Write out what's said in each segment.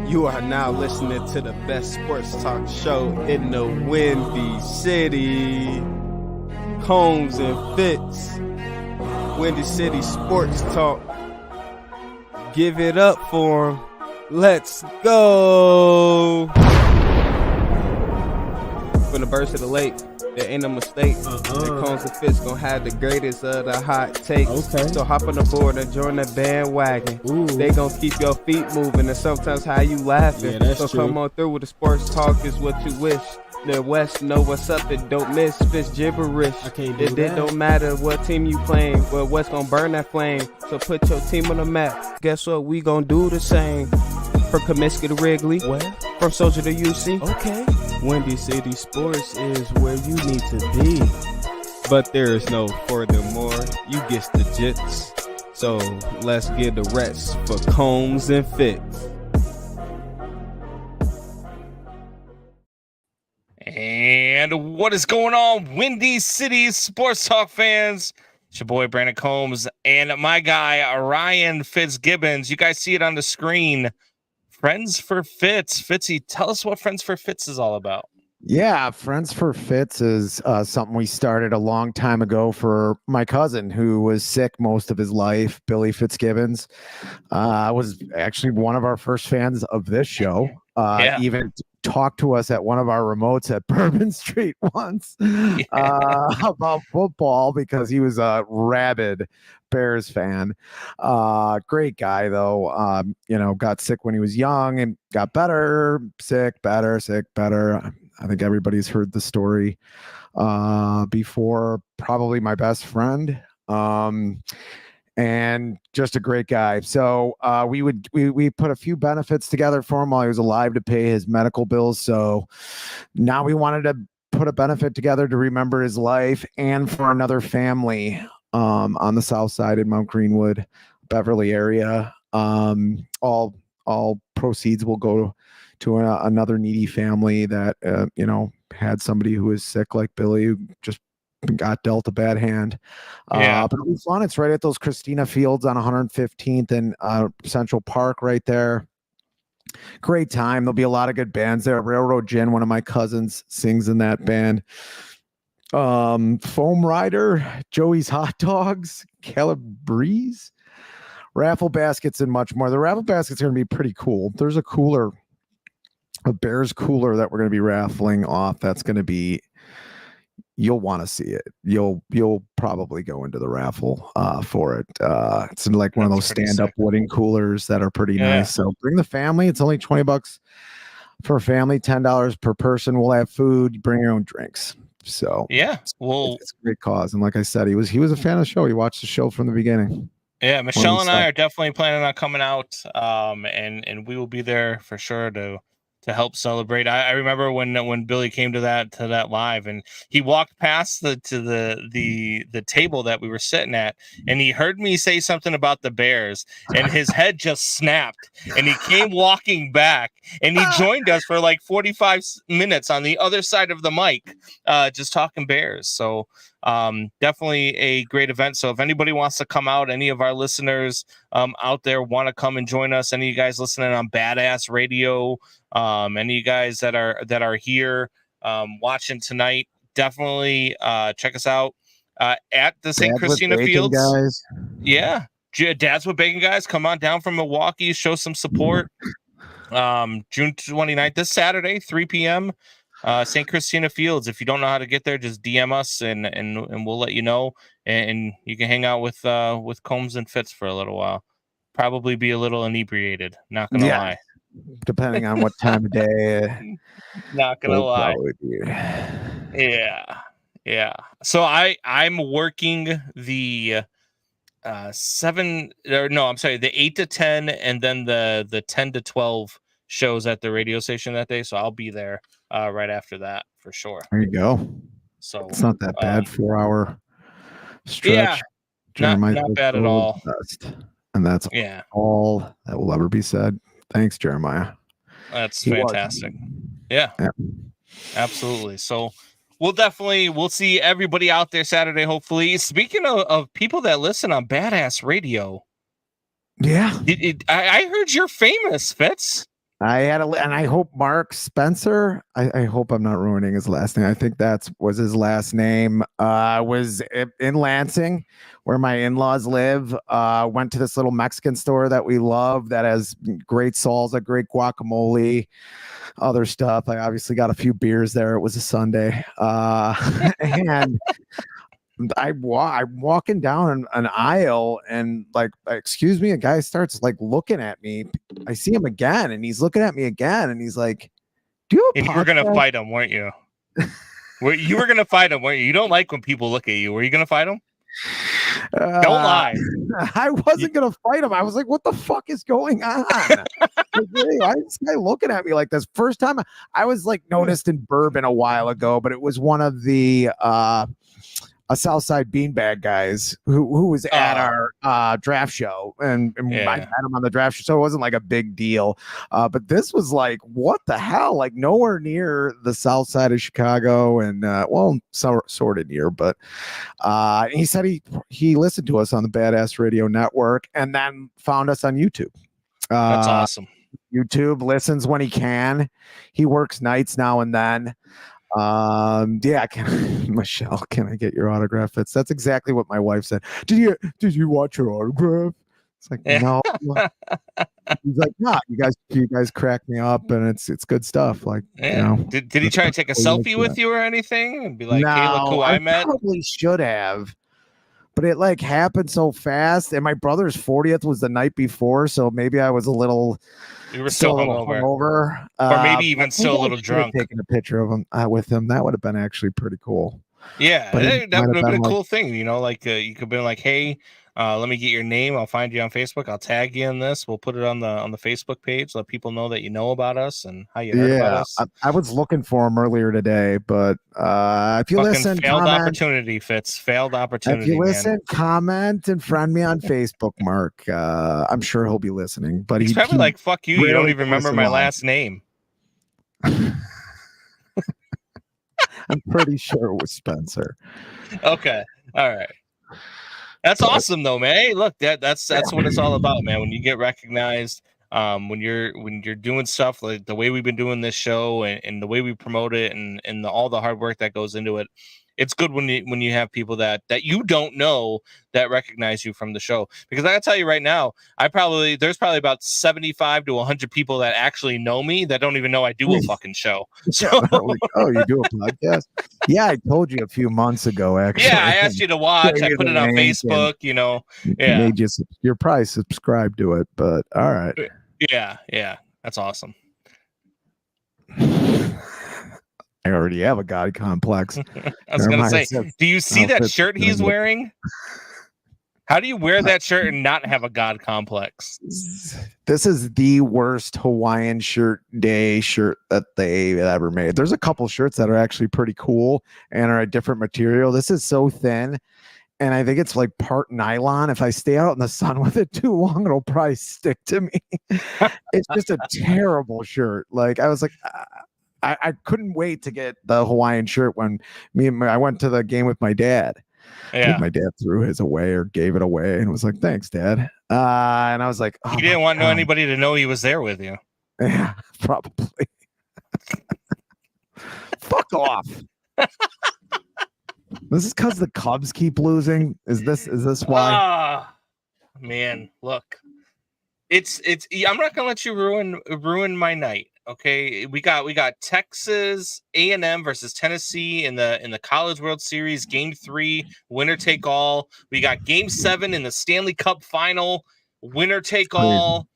You are now listening to the best sports talk show in the Windy City. Combs and Fitz. Windy City Sports Talk. Give it up for him. Let's go. From the birds of the lake, there ain't no mistake. And Combs and Fitz gonna have the greatest of the hot takes. Okay. So hop on the board and join the bandwagon. Ooh. They gonna keep your feet moving and sometimes how you laughing. Yeah, that's so true. Come on through with the sports talk is what you wish. The West know what's up and don't miss. Fitz gibberish. It don't matter what team you playing, but West gonna burn that flame. So put your team on the map. Guess what? We gonna do the same. From Comiskey to Wrigley. What? From Soldier to UC. Okay. Windy City Sports is where you need to be. But there is no furthermore. You get the jits. So let's get the rest for Combs and Fitz. And what is going on, Windy City Sports Talk fans? It's your boy Brandon Combs and my guy Ryan Fitzgibbons. You guys see it on the screen. Friends for Fitz. Fitzy, tell us what Friends for Fitz is all about. Yeah, Friends for Fitz is something we started a long time ago for my cousin who was sick most of his life, Billy Fitzgibbons. Was actually one of our first fans of this show. Even talked to us at one of our remotes at Bourbon Street once about football because he was a rabid Bears fan. Great guy though. Got sick when he was young and got better, sick, better. I think everybody's heard the story before. Probably my best friend. And just a great guy. So we put a few benefits together for him while he was alive to pay his medical bills. So now we wanted to put a benefit together to remember his life and for another family on the south side in Mount Greenwood, Beverly area. All proceeds will go to another needy family that had somebody who was sick like Billy, who just got dealt a bad hand. But it was fun. It's right at those Christina Fields on 115th and Central Park right there. Great time. There'll be a lot of good bands there. Railroad Gin, one of my cousins, sings in that band. Foam Rider, Joey's Hot Dogs, Calabrese, raffle baskets, and much more. The raffle baskets are going to be pretty cool. There's a Bears cooler that we're going to be raffling off. That's going to be, you'll want to see it. You'll probably go into the raffle for it. It's like one of those stand-up wooden coolers that are pretty nice. So bring the family. It's only $20 for a family, $10 per person. We'll have food. You bring your own drinks. So it's a great cause. And like I said, he was a fan of the show. He watched the show from the beginning. Yeah, Michelle and I are definitely planning on coming out, and we will be there for sure to help celebrate. I remember when Billy came to that live, and he walked past the table that we were sitting at, and he heard me say something about the Bears, and his head just snapped, and he came walking back, and he joined us for like 45 minutes on the other side of the mic, just talking Bears. So definitely a great event. So if anybody wants to come out, any of our listeners out there want to come and join us, any of you guys listening on Badass Radio, any of you guys that are here watching tonight, definitely check us out at the St. Christina Fields. Guys. Yeah, Dads with Bacon guys, come on down from Milwaukee, show some support. June 29th, this Saturday, 3 p.m. St. Christina Fields. If you don't know how to get there, just DM us and we'll let you know. And you can hang out with Combs and Fitz for a little while. Probably be a little inebriated. Not gonna lie. Depending on what time of day. Not gonna lie. Yeah. So I'm working the 8 to 10 and then the 10 to 12 shows at the radio station that day. So I'll be there right after that for sure. There you go. So it's not that bad. 4-hour stretch. Yeah, not bad at all. And that's all that will ever be said. Thanks, Jeremiah. That's fantastic. Yeah, absolutely. So we'll see everybody out there Saturday, hopefully. Speaking of people that listen on Badass Radio. Yeah. I heard you're famous, Fitz. And I hope Mark Spencer. I hope I'm not ruining his last name. I think was his last name. Was in Lansing, where my in-laws live. Went to this little Mexican store that we love that has great salsa, great guacamole, other stuff. I obviously got a few beers there. It was a Sunday, and I'm walking down an aisle and like, excuse me, a guy starts like looking at me. I see him again and he's looking at me again and he's like, do you have a And you were going to fight him, weren't you? You were going to fight him, weren't you? You don't like when people look at you. Were you going to fight him? Don't lie. I wasn't going to fight him. I was like, what the fuck is going on? Like, really, why is this guy looking at me like this? First time I was like noticed in Bourbon a while ago, but it was one of the a Southside Beanbag guys who was at our draft show, and I met him on the draft show, so it wasn't like a big deal. But this was like, what the hell? Like nowhere near the South Side of Chicago, and sort of near. But he said he listened to us on the Badass Radio Network, and then found us on YouTube. That's awesome. YouTube, listens when he can. He works nights now and then. Michelle, can I get your autograph? That's exactly what my wife said. Did you watch your autograph? It's like, no. He's like, no, you guys crack me up, and it's good stuff. Like, you know, did he try to take a selfie with you or anything and be like, no, hey, look who I met? Probably should have, but it like happened so fast, and my brother's 40th was the night before, so maybe I was a little. You were still hungover. Or maybe even still a little drunk. Taking a picture of him with him, that would have been actually pretty cool. Yeah, that would have been a cool thing, you know, like you could be like, hey, let me get your name. I'll find you on Facebook. I'll tag you in this. We'll put it on the Facebook page. Let people know that you know about us and how you heard about us. I was looking for him earlier today, but if you listen, failed opportunity, Fitz. Failed opportunity. If you listen, comment and friend me on Facebook, Mark. I'm sure he'll be listening. But he's probably like, fuck you. You don't even remember my last name. I'm pretty sure it was Spencer. Okay. All right. That's awesome though, man. Hey, look, that's what it's all about, man. When you get recognized, when you're doing stuff like the way we've been doing this show and the way we promote it and all the hard work that goes into it. It's good when you have people that you don't know that recognize you from the show. Because I gotta tell you right now, there's probably about 75 to 100 people that actually know me that don't even know I do a fucking show. So, oh, you do a podcast? Yeah, I told you a few months ago. Actually, yeah, I asked you to watch. I put it on Facebook. You know, yeah, you're probably subscribed to it, but all right. Yeah, that's awesome. I already have a God complex. I was going to say, do you see that shirt he's wearing? How do you wear that shirt and not have a God complex? This is the worst Hawaiian shirt that they ever made. There's a couple shirts that are actually pretty cool and are a different material. This is so thin, and I think it's like part nylon. If I stay out in the sun with it too long, it'll probably stick to me. It's just a terrible shirt. Like I was like, I couldn't wait to get the Hawaiian shirt when I went to the game with my dad. Yeah. My dad threw his away or gave it away and was like, thanks, Dad. And I was like, he didn't want anybody to know he was there with you. Yeah, probably. Fuck off. This is because the Cubs keep losing. Is this why? Man, look. It's I'm not gonna let you ruin my night. Okay, we got Texas A&M versus Tennessee in the College World Series, Game 3, winner take all. We got Game 7 in the Stanley Cup Final, winner take all.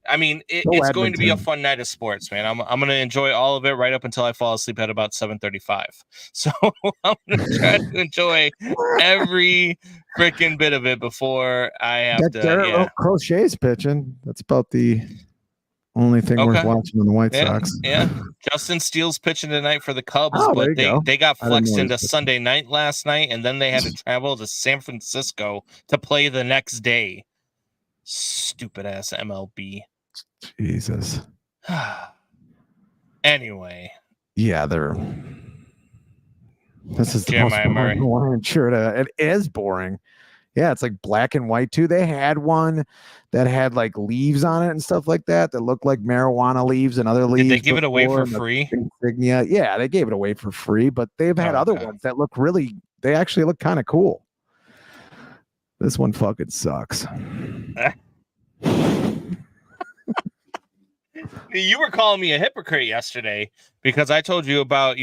I mean, it's going to be a fun night of sports, man. I'm going to enjoy all of it right up until I fall asleep at about 7:35. So I'm going to try to enjoy every freaking bit of it before I have to. Crochet's pitching. That's about the only thing worth watching on the White Sox. Yeah. Justin Steele's pitching tonight for the Cubs, but they got flexed into Sunday night last night, and then they had to travel to San Francisco to play the next day. Stupid ass MLB. Jesus. Anyway. Yeah, this is the Jeremiah most boring shirt. It is boring. Yeah, it's like black and white too. They had one that had like leaves on it and stuff like that looked like marijuana leaves and other leaves. Did they give it away for and the free? insignia. Yeah, they gave it away for free, but they've had other ones that look they actually look kind of cool. This one fucking sucks. You were calling me a hypocrite yesterday because I told you about,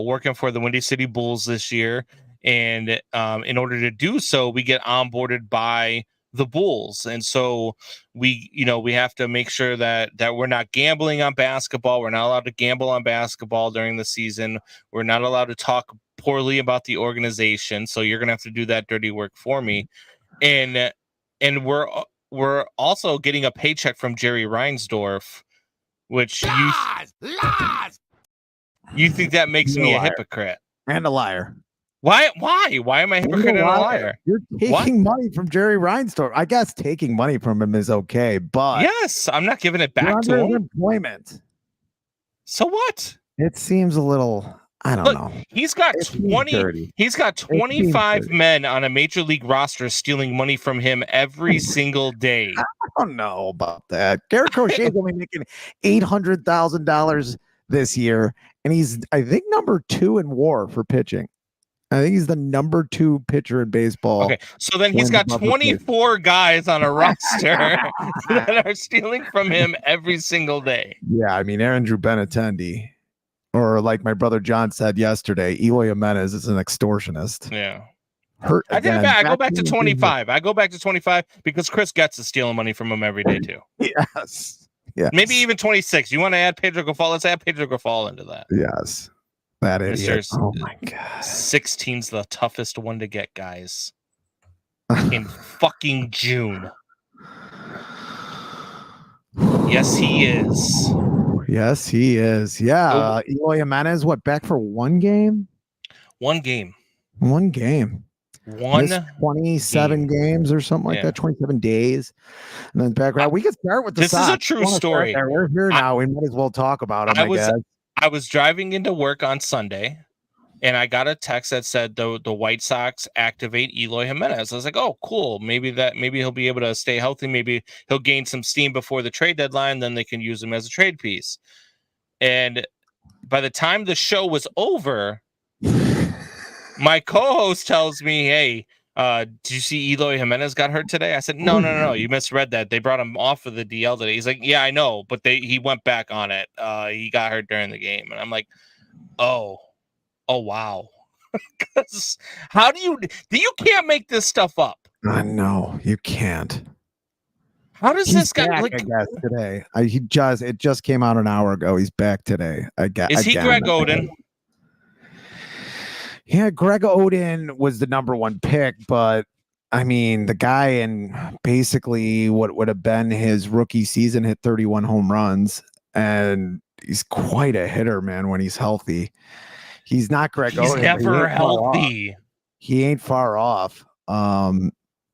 working for the Windy City Bulls this year. And in order to do so, we get onboarded by the Bulls. And so we have to make sure that we're not gambling on basketball. We're not allowed to gamble on basketball during the season. We're not allowed to talk poorly about the organization. So you're going to have to do that dirty work for me. And we're also getting a paycheck from Jerry Reinsdorf, which you think that makes me a hypocrite and a liar. Why am I a hypocrite and a liar? You're taking money from Jerry Reinsdorf. I guess taking money from him is okay, but yes, I'm not giving it back to him. Employment. So what? It seems a little, I don't know. He's got 25 men on a major league roster stealing money from him every single day. I don't know about that. Garrett Crochet is only making $800,000 this year, and he's, I think, number 2 in WAR for pitching. I think he's the number 2 pitcher in baseball. Okay, so then he's got 24 guys on a roster that are stealing from him every single day. Yeah, I mean, Andrew Benintendi, or like my brother John said yesterday, Eloy Jimenez is an extortionist. Yeah. I go back to 25. I go back to 25 because Chris Getz is stealing money from him every day too. Yes. Yeah. Maybe even 26. You want to add Pedro Grifol? Let's add Pedro Grifol into that. Yes. That idiot. Oh my God. 16's the toughest one to get, guys. In fucking June. Yes, he is. Yes, he is. Yeah. Eloy Jimenez, back for one game? One game. 27 games or something like that, 27 days. And then background. We can start with the This is a true story. We're here now. We might as well talk about him, I guess. I was driving into work on Sunday, and I got a text that said the White Sox activate Eloy Jimenez. I was like, oh, cool. Maybe he'll be able to stay healthy. Maybe he'll gain some steam before the trade deadline. Then they can use him as a trade piece. And by the time the show was over, my co-host tells me, hey, did you see Eloy Jimenez got hurt today? I said, no. You misread that. They brought him off of the DL today. He's like, yeah, I know, but he went back on it. He got hurt during the game. And I'm like, oh, wow. Because how do you can't make this stuff up. I know you can't. How does this guy back, I guess today? It just came out an hour ago. He's back today. Is he Greg Oden? Yeah, Greg Oden was the number 1 pick, but I mean, the guy in basically what would have been his rookie season hit 31 home runs, and he's quite a hitter, man, when he's healthy. He's not Greg Oden. He's never healthy. He ain't far off.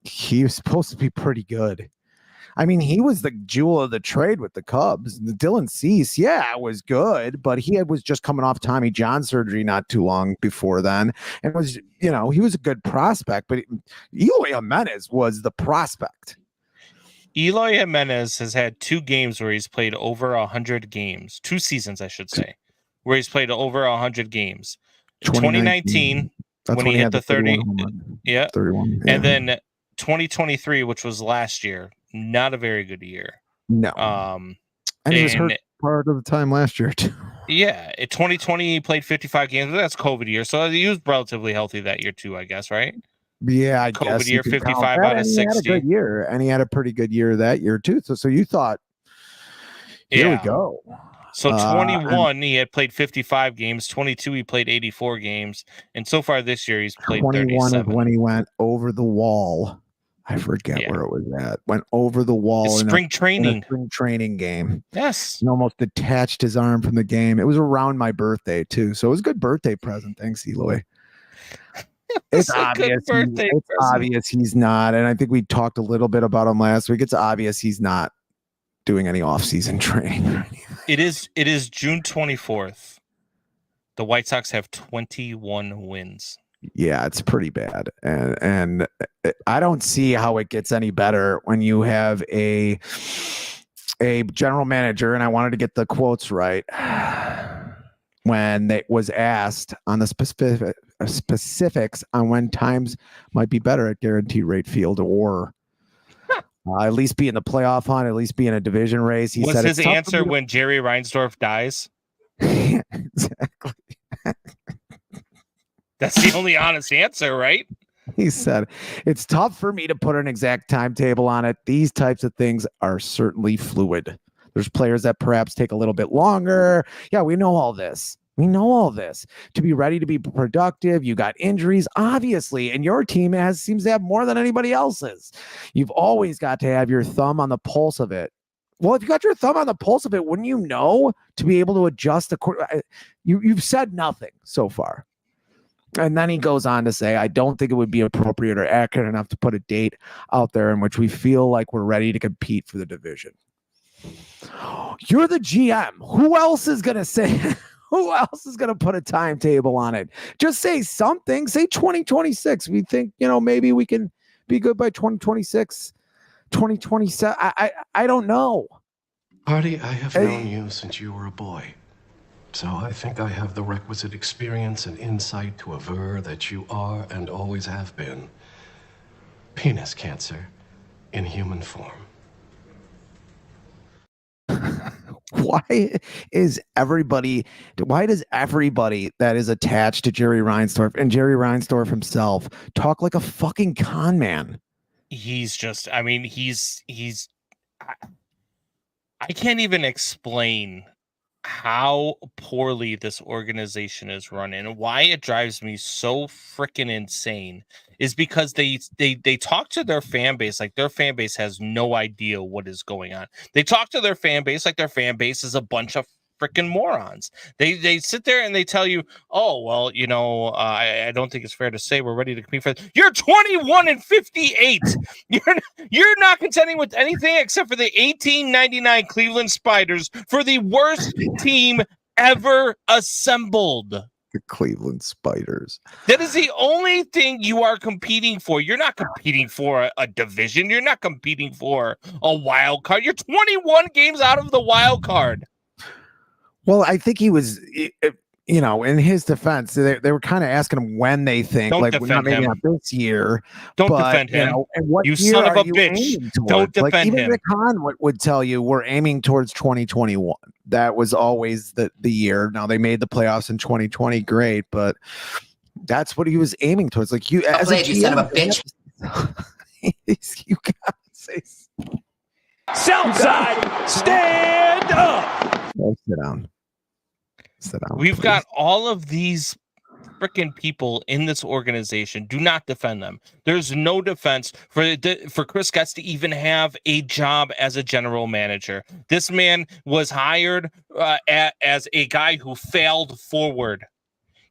He was supposed to be pretty good. I mean, he was the jewel of the trade with the Cubs. The Dylan Cease, was good, but he was just coming off Tommy John surgery not too long before then, and was, he was a good prospect. But Eloy Jimenez was the prospect. Eloy Jimenez has had 2 games where he's played over 100 games, 2 seasons, I should say, where he's played over 100 games. 2019 when he hit the 30, 31, and then 2023, which was last year. Not a very good year. No. And he was hurt part of the time last year too. Yeah, in 2020 he played 55 games. But that's COVID year, so he was relatively healthy that year too, I guess, right? Yeah, I guess. COVID year, 55 out of 60. He had a good year, and he had a pretty good year that year too. So you thought, here we go. So 21 he had played 55 games. 22 he played 84 games, and so far this year he's played 21 37. Is when he went over the wall. I forget where it was at. Went over the wall in a spring training game. Yes. And almost detached his arm from the game. It was around my birthday too. So it was a good birthday present. Thanks, Eloy. It's obvious he's not. And I think we talked a little bit about him last week. It's obvious he's not doing any off-season training. It is June 24th. The White Sox have 21 wins. Yeah, it's pretty bad. And I don't see how it gets any better when you have a general manager, and I wanted to get the quotes right, when they was asked on the specifics on when times might be better at Guaranteed Rate Field, or at least be in the playoff hunt, at least be in a division race. He said his answer when Jerry Reinsdorf dies? Exactly. That's the only honest answer, right? He said, it's tough for me to put an exact timetable on it. These types of things are certainly fluid. There's players that perhaps take a little bit longer. Yeah, we know all this. We know all this. To be ready to be productive, you got injuries, obviously, and your team seems to have more than anybody else's. You've always got to have your thumb on the pulse of it. Well, if you got your thumb on the pulse of it, wouldn't you know to be able to adjust the you've said nothing so far. And then he goes on to say, I don't think it would be appropriate or accurate enough to put a date out there in which we feel like we're ready to compete for the division. You're the GM. Who else is going to say, who else is going to put a timetable on it? Just say something. Say 2026. We think, maybe we can be good by 2026, 2027. I don't know. Artie, I have known you since you were a boy. So I think I have the requisite experience and insight to aver that you are and always have been penis cancer in human form. Why does everybody that is attached to Jerry Reinsdorf and Jerry Reinsdorf himself talk like a fucking con man? He's just, I can't even explain how poorly this organization is run, and why it drives me so freaking insane is because they talk to their fan base like their fan base has no idea what is going on. They talk to their fan base like their fan base is a bunch of freaking morons. They sit there and they tell you, oh, well, I don't think it's fair to say we're ready to compete for You're 21-58. You're not contending with anything except for the 1899 Cleveland Spiders for the worst team ever assembled. The Cleveland Spiders. That is the only thing you are competing for. You're not competing for a division. You're not competing for a wild card. You're 21 games out of the wild card. Well, I think he was, in his defense, they were kind of asking him when they think, don't like, defend maybe him. Not this year. Don't defend him. And what you year son of a you bitch. Don't defend like, even him. The con would tell you we're aiming towards 2021. That was always the year. Now they made the playoffs in 2020, great, but that's what he was aiming towards. Like you, as a GM, you son of a bitch. You gotta say. Southside, stand up. Sit down. We've please. got all of these freaking people in this organization. Do not defend them. There's no defense for Chris Getz to even have a job as a general manager. This man was hired as a guy who failed forward.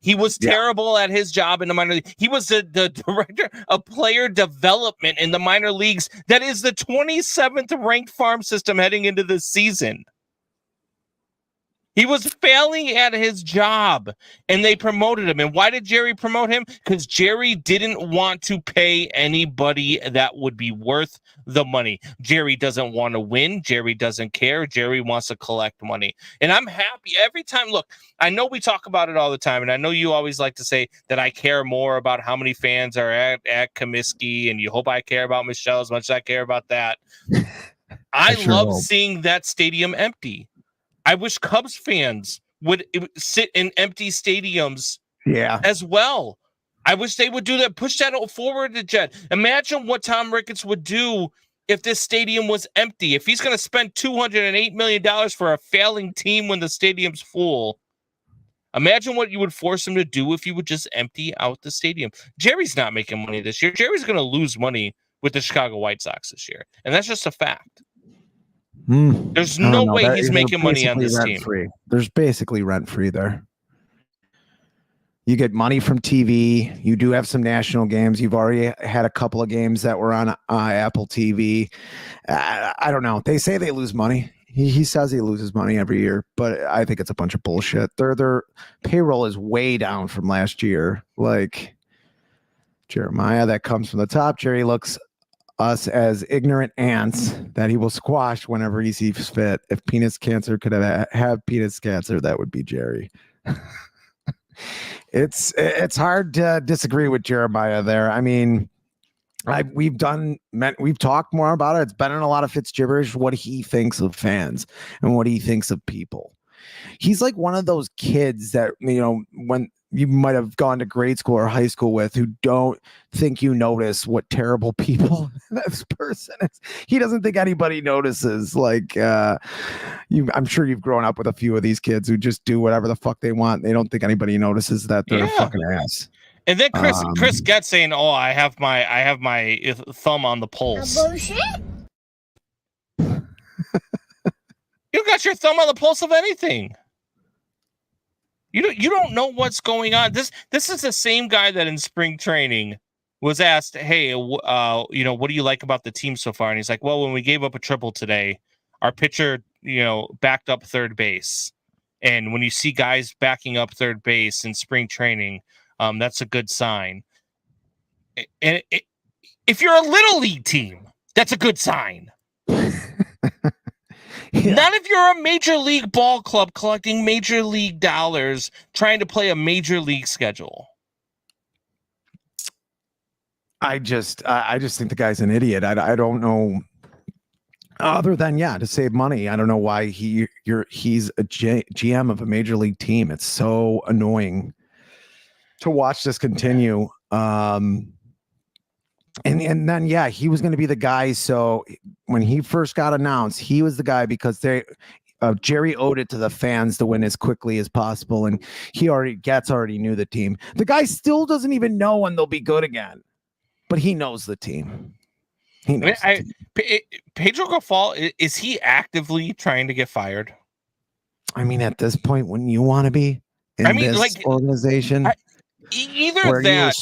He was terrible at his job in the minor league. He was the director of player development in the minor leagues. That is the 27th ranked farm system heading into this season. He was failing at his job, and they promoted him. And why did Jerry promote him? Because Jerry didn't want to pay anybody that would be worth the money. Jerry doesn't want to win. Jerry doesn't care. Jerry wants to collect money. And I'm happy every time. Look, I know we talk about it all the time, and I know you always like to say that I care more about how many fans are at Comiskey, and you hope I care about Michelle as much as I care about that. I love seeing that stadium empty. I wish Cubs fans would sit in empty stadiums as well. I wish they would do that, push that forward to Jet. Imagine what Tom Ricketts would do if this stadium was empty. If he's going to spend $208 million for a failing team when the stadium's full, imagine what you would force him to do if you would just empty out the stadium. Jerry's not making money this year. Jerry's going to lose money with the Chicago White Sox this year, and that's just a fact. There's no way he's making money on this team. There's basically rent free there. You get money from TV. You do have some national games. You've already had a couple of games that were on Apple TV. I don't know. They say they lose money. He says he loses money every year, but I think it's a bunch of bullshit. Their payroll is way down from last year. Like, Jeremiah, that comes from the top. Jerry looks us as ignorant ants that he will squash whenever he sees fit. If penis cancer could have penis cancer, that would be Jerry. It's hard to disagree with Jeremiah there. I mean, we've talked more about it. It's been in a lot of Fitz gibberish, what he thinks of fans and what he thinks of people. He's like one of those kids that, when you might have gone to grade school or high school with, who don't think you notice what terrible people this person is. He doesn't think anybody notices. Like, I'm sure you've grown up with a few of these kids who just do whatever the fuck they want. They don't think anybody notices that they're a fucking ass. And then Chris gets saying, "Oh, I have my thumb on the pulse." Bullshit. You got your thumb on the pulse of anything. You don't know what's going on. This is the same guy that in spring training was asked, "Hey, what do you like about the team so far?" And he's like, "Well, when we gave up a triple today, our pitcher, backed up third base. And when you see guys backing up third base in spring training, that's a good sign. And if you're a little league team, that's a good sign." Yeah. Not if you're a major league ball club collecting major league dollars trying to play a major league schedule. I just think the guy's an idiot. I don't know, other than to save money. I don't know why he's a GM of a major league team. It's so annoying to watch this continue. And then he was going to be the guy. So when he first got announced, he was the guy because Jerry owed it to the fans to win as quickly as possible, and he already knew the team. The guy still doesn't even know when they'll be good again, but he knows the team. He knows the team. Pedro Grifol, is he actively trying to get fired? I mean, at this point, wouldn't you want to be in this organization? Either that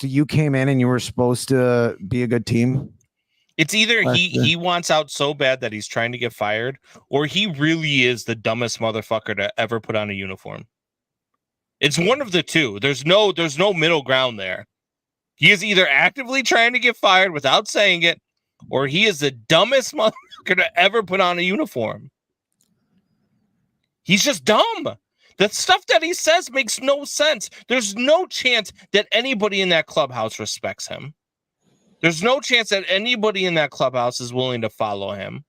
you came in and you were supposed to be a good team. It's either he wants out so bad that he's trying to get fired, or he really is the dumbest motherfucker to ever put on a uniform. It's one of the two. There's no middle ground there. He is either actively trying to get fired without saying it, or he is the dumbest motherfucker to ever put on a uniform. He's just dumb. The stuff that he says makes no sense. There's no chance that anybody in that clubhouse respects him. There's no chance that anybody in that clubhouse is willing to follow him.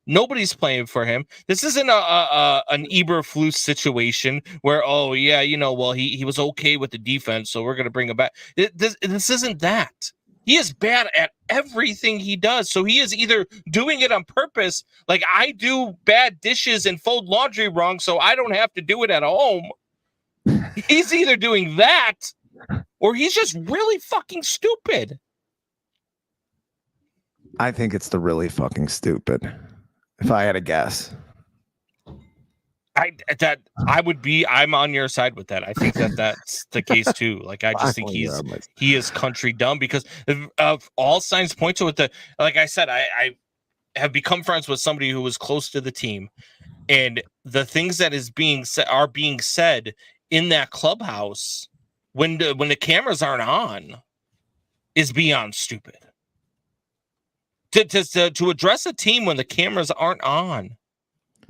Nobody's playing for him. This isn't an Eberflus situation where, he was okay with the defense, so we're going to bring him back. This isn't that. He is bad at everything he does. So he is either doing it on purpose, like I do bad dishes and fold laundry wrong, so I don't have to do it at home. He's either doing that, or he's just really fucking stupid. I think it's the really fucking stupid. If I had a guess, I'm on your side with that. I think that's the case too. Like, I just think he is country dumb because of all signs point to it. Like I said, I have become friends with somebody who was close to the team, and the things that are being said in that clubhouse when the cameras aren't on is beyond stupid. To address a team when the cameras aren't on,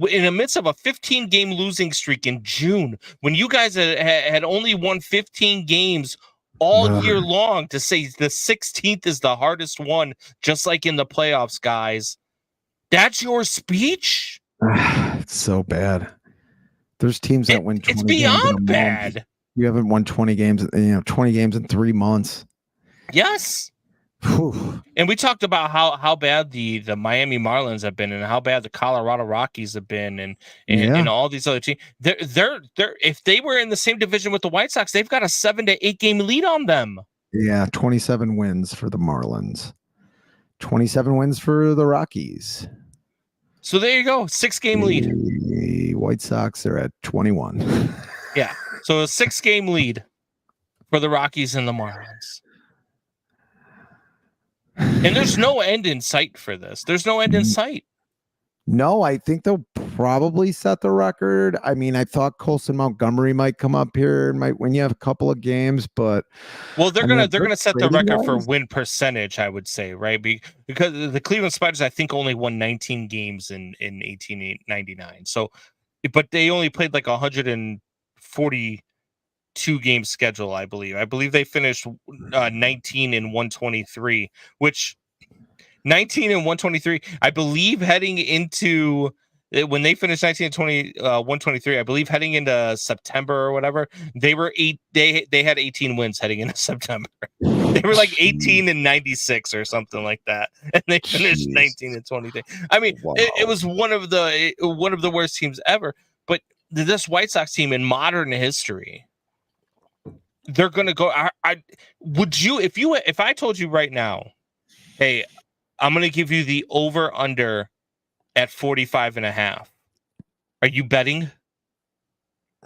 in the midst of a 15-game losing streak in June, when you guys had only won 15 games all year long, to say the 16th is the hardest one, just like in the playoffs, guys, that's your speech? It's so bad. There's teams that win 20 It's beyond bad. You haven't won 20 games, 20 games in 3 months. Yes. Whew. And we talked about how bad the Miami Marlins have been, and how bad the Colorado Rockies have been, and all these other teams. They're if they were in the same division with the White Sox, they've got a 7 to 8 game lead on them. Yeah, 27 wins for the Marlins, 27 wins for the Rockies. So there you go, 6 game lead. The White Sox are at 21. Yeah, so a 6 game lead for the Rockies and the Marlins. And there's no end in sight for this. There's no end in sight. No, I think they'll probably set the record. I mean, I thought Colson Montgomery might come up here and might win you a couple of games, but well, they're gonna set the record for guys, win percentage, I would say, right? Because the Cleveland Spiders, I think, only won 19 games in 1899. So, but they only played like 142 game schedule, I believe. I believe they finished 19 and 123, which 19 and 123, I believe, heading into when they finished 19 and 123, I believe heading into September or whatever, they had 18 wins heading into September. They were like 18 and 96 or something like that, and they finished 19 and 23. I mean, wow. it was one of the worst teams ever. But this White Sox team in modern history, they're gonna go. Would you, if I told you right now, hey, I'm going to give you the over under at 45.5. Are you betting?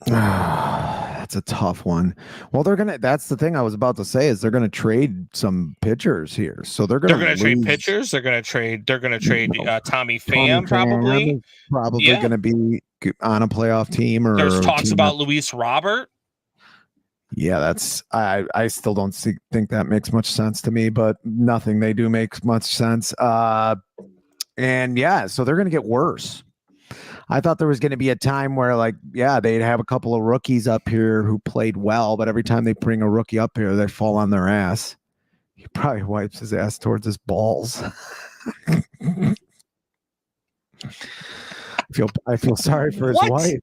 That's a tough one. Well, that's the thing I was about to say is they're going to trade some pitchers here. So they're going to trade pitchers. They're going to trade Tommy Pham probably. Probably going to be on a playoff team, or there's talks about Luis Robert. Yeah, that's I still don't think that makes much sense to me, but nothing they do makes much sense. And yeah, so they're going to get worse. I thought there was going to be a time where, like, yeah, they'd have a couple of rookies up here who played well, but every time they bring a rookie up here, they fall on their ass. He probably wipes his ass towards his balls. I feel sorry for his wife.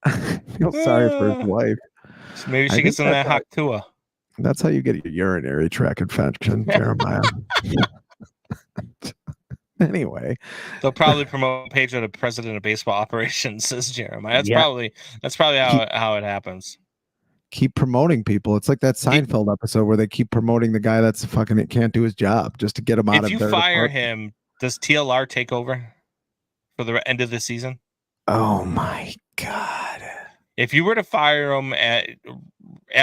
I feel sorry for his wife. So maybe she gets in that Haktua. That's how you get your urinary tract infection, Jeremiah. Anyway, they'll probably promote Pedro to president of baseball operations, says Jeremiah. That's probably how it happens. Keep promoting people. It's like that Seinfeld episode where they keep promoting the guy that's fucking can't do his job just to get him out of there. If you fire him, does TLR take over for the end of the season? Oh my God. If you were to fire him at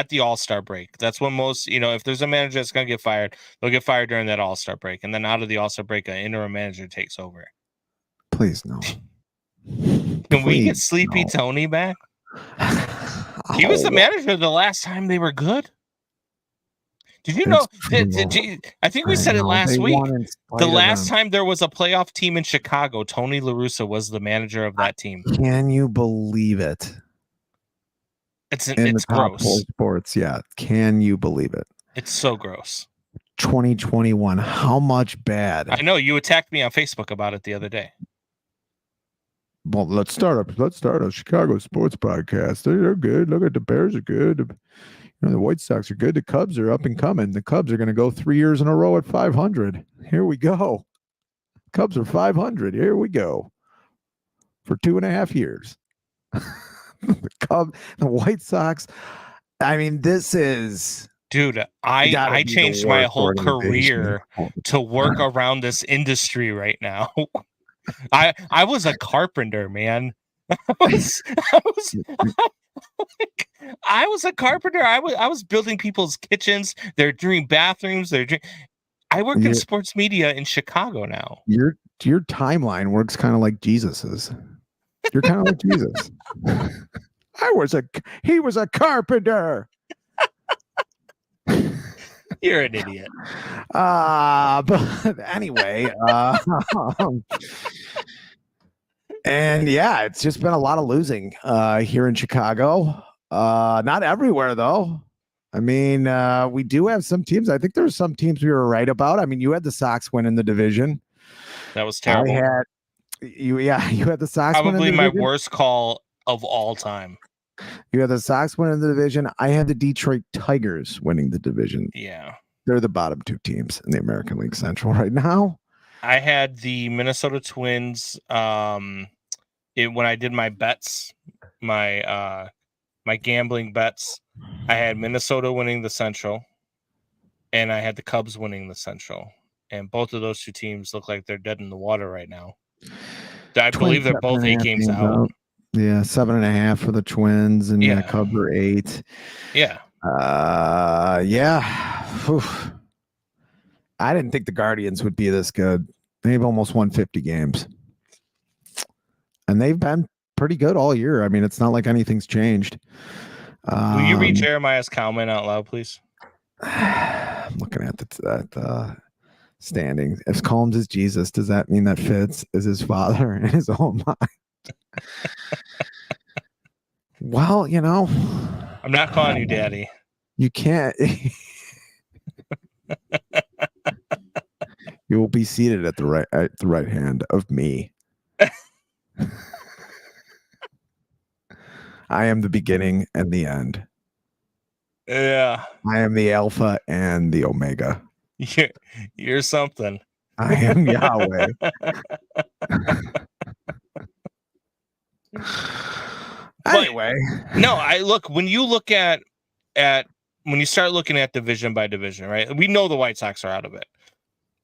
the All-Star break, that's when most, if there's a manager that's going to get fired, they'll get fired during that All-Star break. And then out of the All-Star break, an interim manager takes over. Please, no. Can we get Sleepy Tony back? He was the manager the last time they were good. Did you know? I think we said it last week. The last time there was a playoff team in Chicago, Tony La Russa was the manager of that team. Can you believe it? It's gross. Sports, yeah. Can you believe it? It's so gross. 2021. How much bad? I know you attacked me on Facebook about it the other day. Well, let's start a Chicago sports podcast. They're good. Look at the Bears are good. The White Sox are good. The Cubs are up and coming. The Cubs are going to go 3 years in a row at 500. Here we go. Cubs are 500. Here we go. For 2.5 years. The White Sox. I mean, this is... Dude, I changed my whole career to work around this industry right now. I was a carpenter, man. I was a carpenter. I was building people's kitchens, their dream bathrooms, I work in sports media in Chicago now. Your timeline works kind of like Jesus's. You're kind of like Jesus. He was a carpenter. You're an idiot. But anyway, and yeah, it's just been a lot of losing here in Chicago. Not everywhere though. I mean, we do have some teams. I think there's some teams we were right about. I mean, you had the Sox win in the division. That was terrible. You had the Sox probably win in the my division. Worst call of all time. You had the Sox winning the division. I had the Detroit Tigers winning the division. Yeah. They're the bottom two teams in the American League Central right now. I had the Minnesota Twins when I did my bets, my gambling bets. I had Minnesota winning the Central, and I had the Cubs winning the Central. And both of those two teams look like they're dead in the water right now. I believe they're both 8 games out. Yeah, 7.5 for the Twins, and the Cubs are 8. Yeah. Yeah. Oof. I didn't think the Guardians would be this good. They've almost won 50 games. and they've been pretty good all year. I mean, it's not like anything's changed. Will you read Jeremiah's comment out loud, please? I'm looking at the standings. If Combs is Jesus, does that mean that Fitz is his father in his own mind? Well, I'm not calling you daddy. You can't. You will be seated at the right hand of me. I am the beginning and the end. Yeah. I am the Alpha and the Omega. You're something. I am Yahweh. Anyway. No, when you start looking at division by division, right? We know the White Sox are out of it.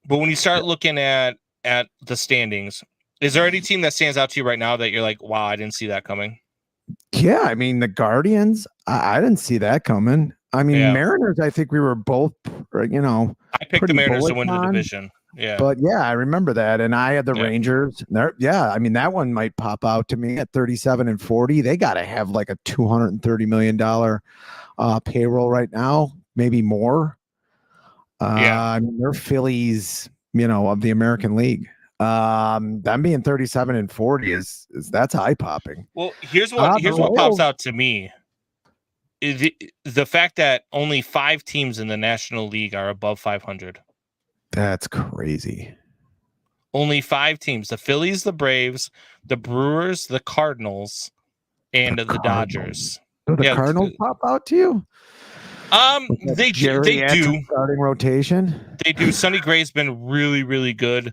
But when you start looking at the standings, is there any team that stands out to you right now that you're like, wow, I didn't see that coming? Yeah, I mean, the Guardians, I didn't see that coming. I mean, Mariners, I think we were both, I picked the Mariners to win the division. Yeah. But yeah, I remember that. And I had the Rangers. I mean, that one might pop out to me at 37-40. They got to have like a $230 million payroll right now, maybe more. I mean, they're Phillies, of the American League. Them being 37-40 is that's eye popping. Well, here's what pops out to me. The fact that only 5 teams in the National League are above 500. That's crazy. Only 5 teams: the Phillies, the Braves, the Brewers, the Cardinals, and the Dodgers. Do the Cardinals pop out to you? They do starting rotation. They do. Sonny Gray's been really, really good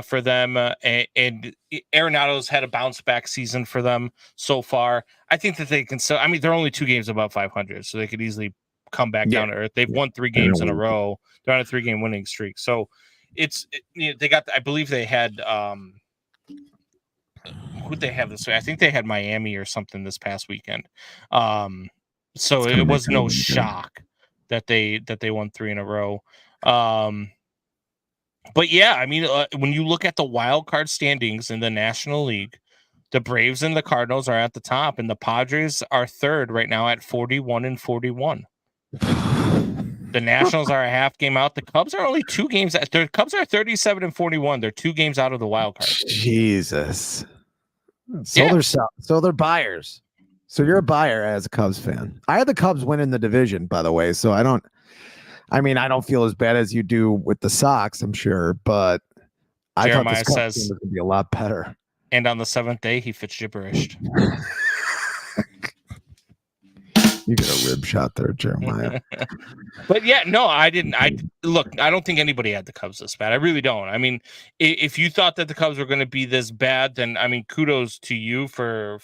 for them, and Arenado's had a bounce back season for them so far. I think that they can. I mean, they're only 2 games above 500, so they could easily come back down to earth. They've won 3 games in a row. They're on a 3-game winning streak. So they got. I believe they had. Who'd they have this way? I think they had Miami or something this past weekend. So it was no shock that they won 3 in a row. But yeah, I mean, when you look at the wild card standings in the National League, the Braves and the Cardinals are at the top, and the Padres are third right now at 41-41. The Nationals are a half game out. The Cubs are only 2 games. The Cubs are 37-41. They're 2 games out of the wild card. Jesus. So they're buyers. So you're a buyer as a Cubs fan. I had the Cubs winning the division, by the way. So I don't feel as bad as you do with the Sox, I'm sure, but I thought this Cubs team was going to be a lot better. And on the 7th day, he Fitz gibberished. You get a rib shot there, Jeremiah. But yeah, no, I didn't. I don't think anybody had the Cubs this bad. I really don't. I mean, if you thought that the Cubs were going to be this bad, then I mean, kudos to you for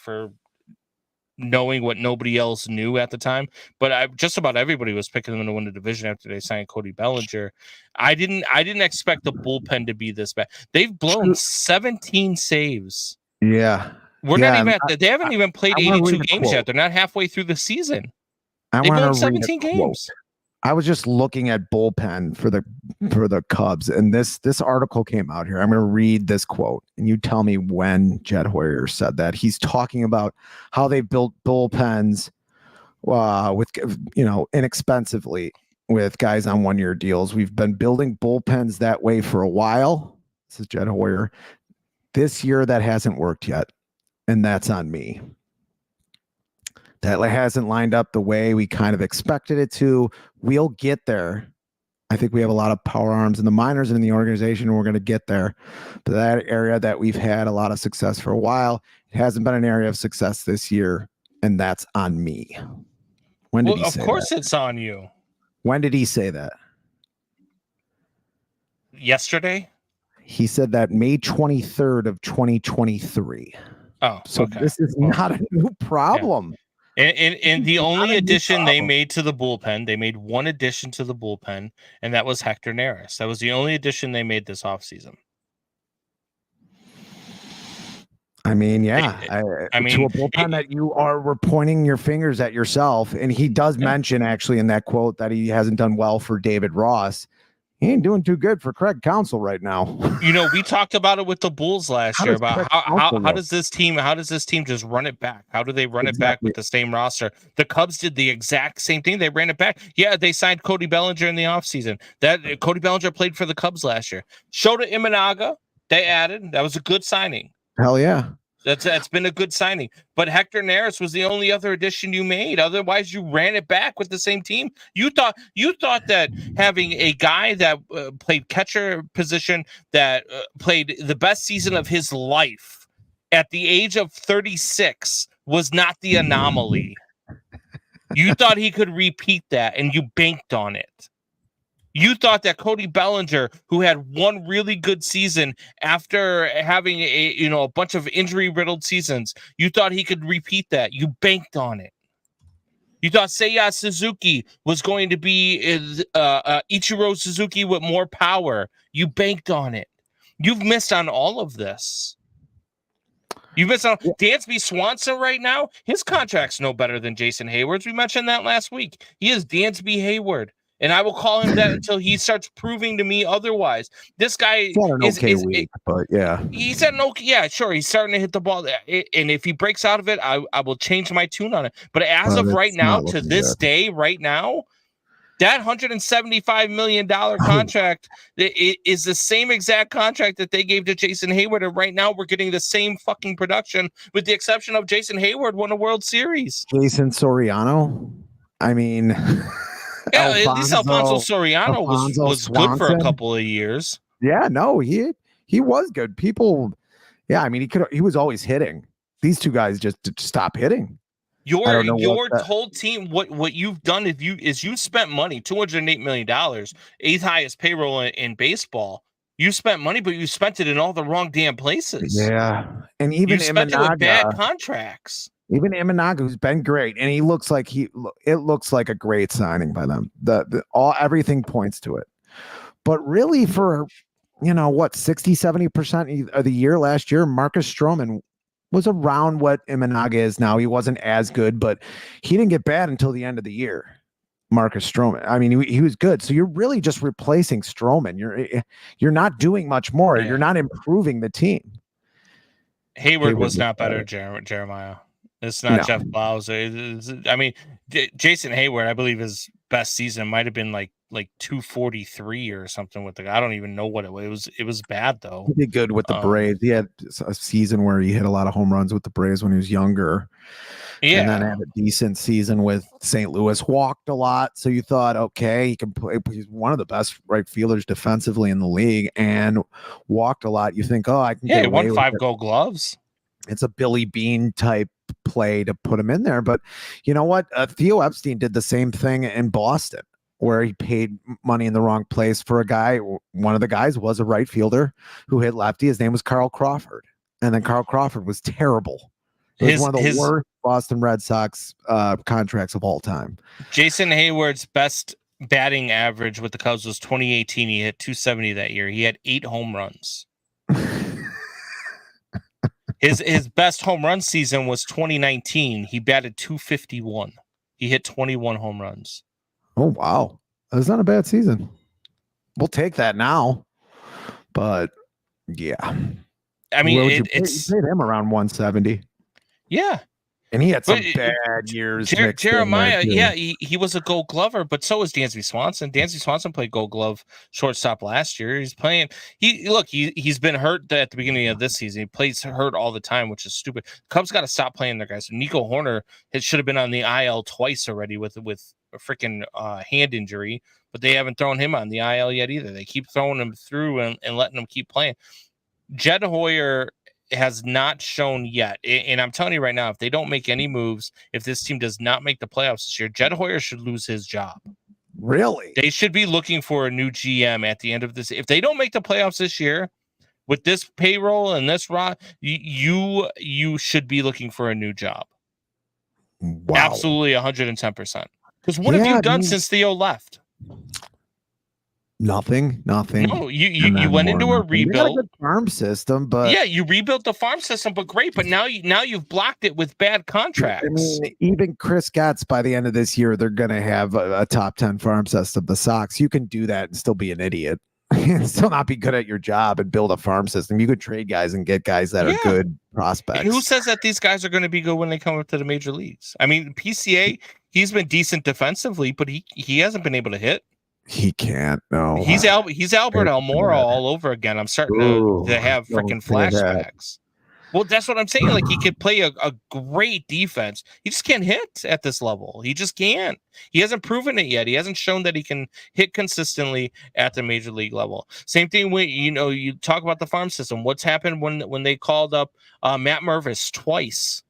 knowing what nobody else knew at the time. But just about everybody was picking them to win the division after they signed Cody Bellinger. I didn't expect the bullpen to be this bad. They've blown 17 saves. Yeah. They haven't even played 82 games yet. They're not halfway through the season. They've won 17 games. I was just looking at bullpen for the Cubs, and this article came out here. I'm going to read this quote, and you tell me when Jed Hoyer said that. He's talking about how they built bullpens with inexpensively with guys on 1-year deals. We've been building bullpens that way for a while. This is Jed Hoyer. This year that hasn't worked yet, and that's on me. That hasn't lined up the way we kind of expected it to. We'll get there. I think we have a lot of power arms in the minors and in the organization, and we're going to get there. But that area that we've had a lot of success for a while, it hasn't been an area of success this year, and that's on me. When did he say that? Of course it's on you. When did he say that? Yesterday? He said that May 23rd of 2023. Oh, so okay. This is not a new problem. Yeah. And the only addition they made to the bullpen, they made one addition to the bullpen, and that was Hector Neris. That was the only addition they made this offseason. I mean, yeah. I mean, to a bullpen that were pointing your fingers at yourself. And he does mention actually in that quote that he hasn't done well for David Ross. He ain't doing too good for Craig Counsell right now. You know, we talked about it with the Bulls last year about how does this team just run it back? How do they run it back with the same roster? The Cubs did the exact same thing. They ran it back. Yeah, they signed Cody Bellinger in the offseason. That Cody Bellinger played for the Cubs last year. Shota Imanaga, they added. That was a good signing. Hell yeah. That's been a good signing. But Hector Neris was the only other addition you made. Otherwise, you ran it back with the same team. You thought that having a guy that played catcher position that played the best season of his life at the age of 36 was not the anomaly. You thought he could repeat that, and you banked on it. You thought that Cody Bellinger, who had one really good season after having a bunch of injury-riddled seasons, you thought he could repeat that. You banked on it. You thought Seiya Suzuki was going to be Ichiro Suzuki with more power. You banked on it. You've missed on all of this. You've missed on Dansby Swanson right now. His contract's no better than Jason Hayward's. We mentioned that last week. He is Dansby Hayward. And I will call him that until he starts proving to me otherwise. This guy but yeah, he's at sure. He's starting to hit the ball, and if he breaks out of it, I will change my tune on it. But as of right now, to this day, right now, that $175 million contract is the same exact contract that they gave to Jason Hayward, and right now we're getting the same fucking production, with the exception of Jason Hayward won a World Series. Jason Soriano. I mean. Yeah, at least Alfonso Soriano was good for a couple of years. Yeah, no, he was good. People, yeah, I mean, he was always hitting. These two guys just stop hitting. Your whole team, what you've done is you spent money, $208 million, 8th highest payroll in baseball. You spent money, but you spent it in all the wrong damn places. Yeah, and even you spent it with bad contracts. Even Imanaga, who's been great, and it looks like a great signing by them. Everything points to it. But really, for 60-70% of the year last year, Marcus Stroman was around what Imanaga is now. He wasn't as good, but he didn't get bad until the end of the year. Marcus Stroman. I mean, he was good. So you're really just replacing Stroman. You're not doing much more. Yeah. You're not improving the team. Hayward was not better, Jeremiah. It's not Jeff Blauser. I mean, Jason Hayward, I believe his best season might have been like 243 or something with the guy. I don't even know what it was. It was bad though. He did good with the Braves. He had a season where he hit a lot of home runs with the Braves when he was younger. Yeah. And then had a decent season with St. Louis, walked a lot. So you thought, okay, he can play. He's one of the best right fielders defensively in the league and walked a lot. You think, I can get away he won 5 Gold Gloves. It's a Billy Bean type play to put him in there. But you know what? Theo Epstein did the same thing in Boston, where he paid money in the wrong place for a guy. One of the guys was a right fielder who hit lefty. His name was Carl Crawford. And then Carl Crawford was terrible. It was one of the worst Boston Red Sox contracts of all time. Jason Hayward's best batting average with the Cubs was 2018. He hit 270 that year. He had 8 home runs. His best home run season was 2019. He batted 251. He hit 21 home runs. Oh, wow. That's not a bad season. We'll take that now. But, yeah. I mean, you paid him around 170. Yeah. And he had some bad years. Jeremiah, he was a Gold Glover, but so was Dansby Swanson. Dansby Swanson played Gold Glove shortstop last year. He's playing. He's been hurt at the beginning of this season. He plays hurt all the time, which is stupid. Cubs got to stop playing their guys. Nico Horner should have been on the IL twice already with a freaking hand injury, but they haven't thrown him on the IL yet either. They keep throwing him through and letting him keep playing. Jed Hoyer has not shown yet, and I'm telling you right now, if they don't make any moves, if this team does not make the playoffs this year, Jed Hoyer should lose his job. Really? They should be looking for a new GM at the end of this. If they don't make the playoffs this year with this payroll and this you should be looking for a new job. Wow. Absolutely 110%. Because what have you done since Theo left? Nothing. No, you went into a They got a rebuild good farm system, but yeah, you rebuilt the farm system, but great. But now you've blocked it with bad contracts. I mean, even Chris Getz by the end of this year, they're going to have a top 10 farm system. The Sox, you can do that and still be an idiot. And still not be good at your job and build a farm system. You could trade guys and get guys that are good prospects. And who says that these guys are going to be good when they come up to the major leagues? I mean, PCA, he's been decent defensively, but he hasn't been able to hit. He can't. No, he's Albert Almora all over again. I'm starting to have freaking flashbacks. Well, that's what I'm saying. Like, he could play a great defense. He just can't hit at this level. He just can't. He hasn't proven it yet. He hasn't shown that he can hit consistently at the major league level. Same thing with, you talk about the farm system. What's happened when they called up Matt Mervis twice?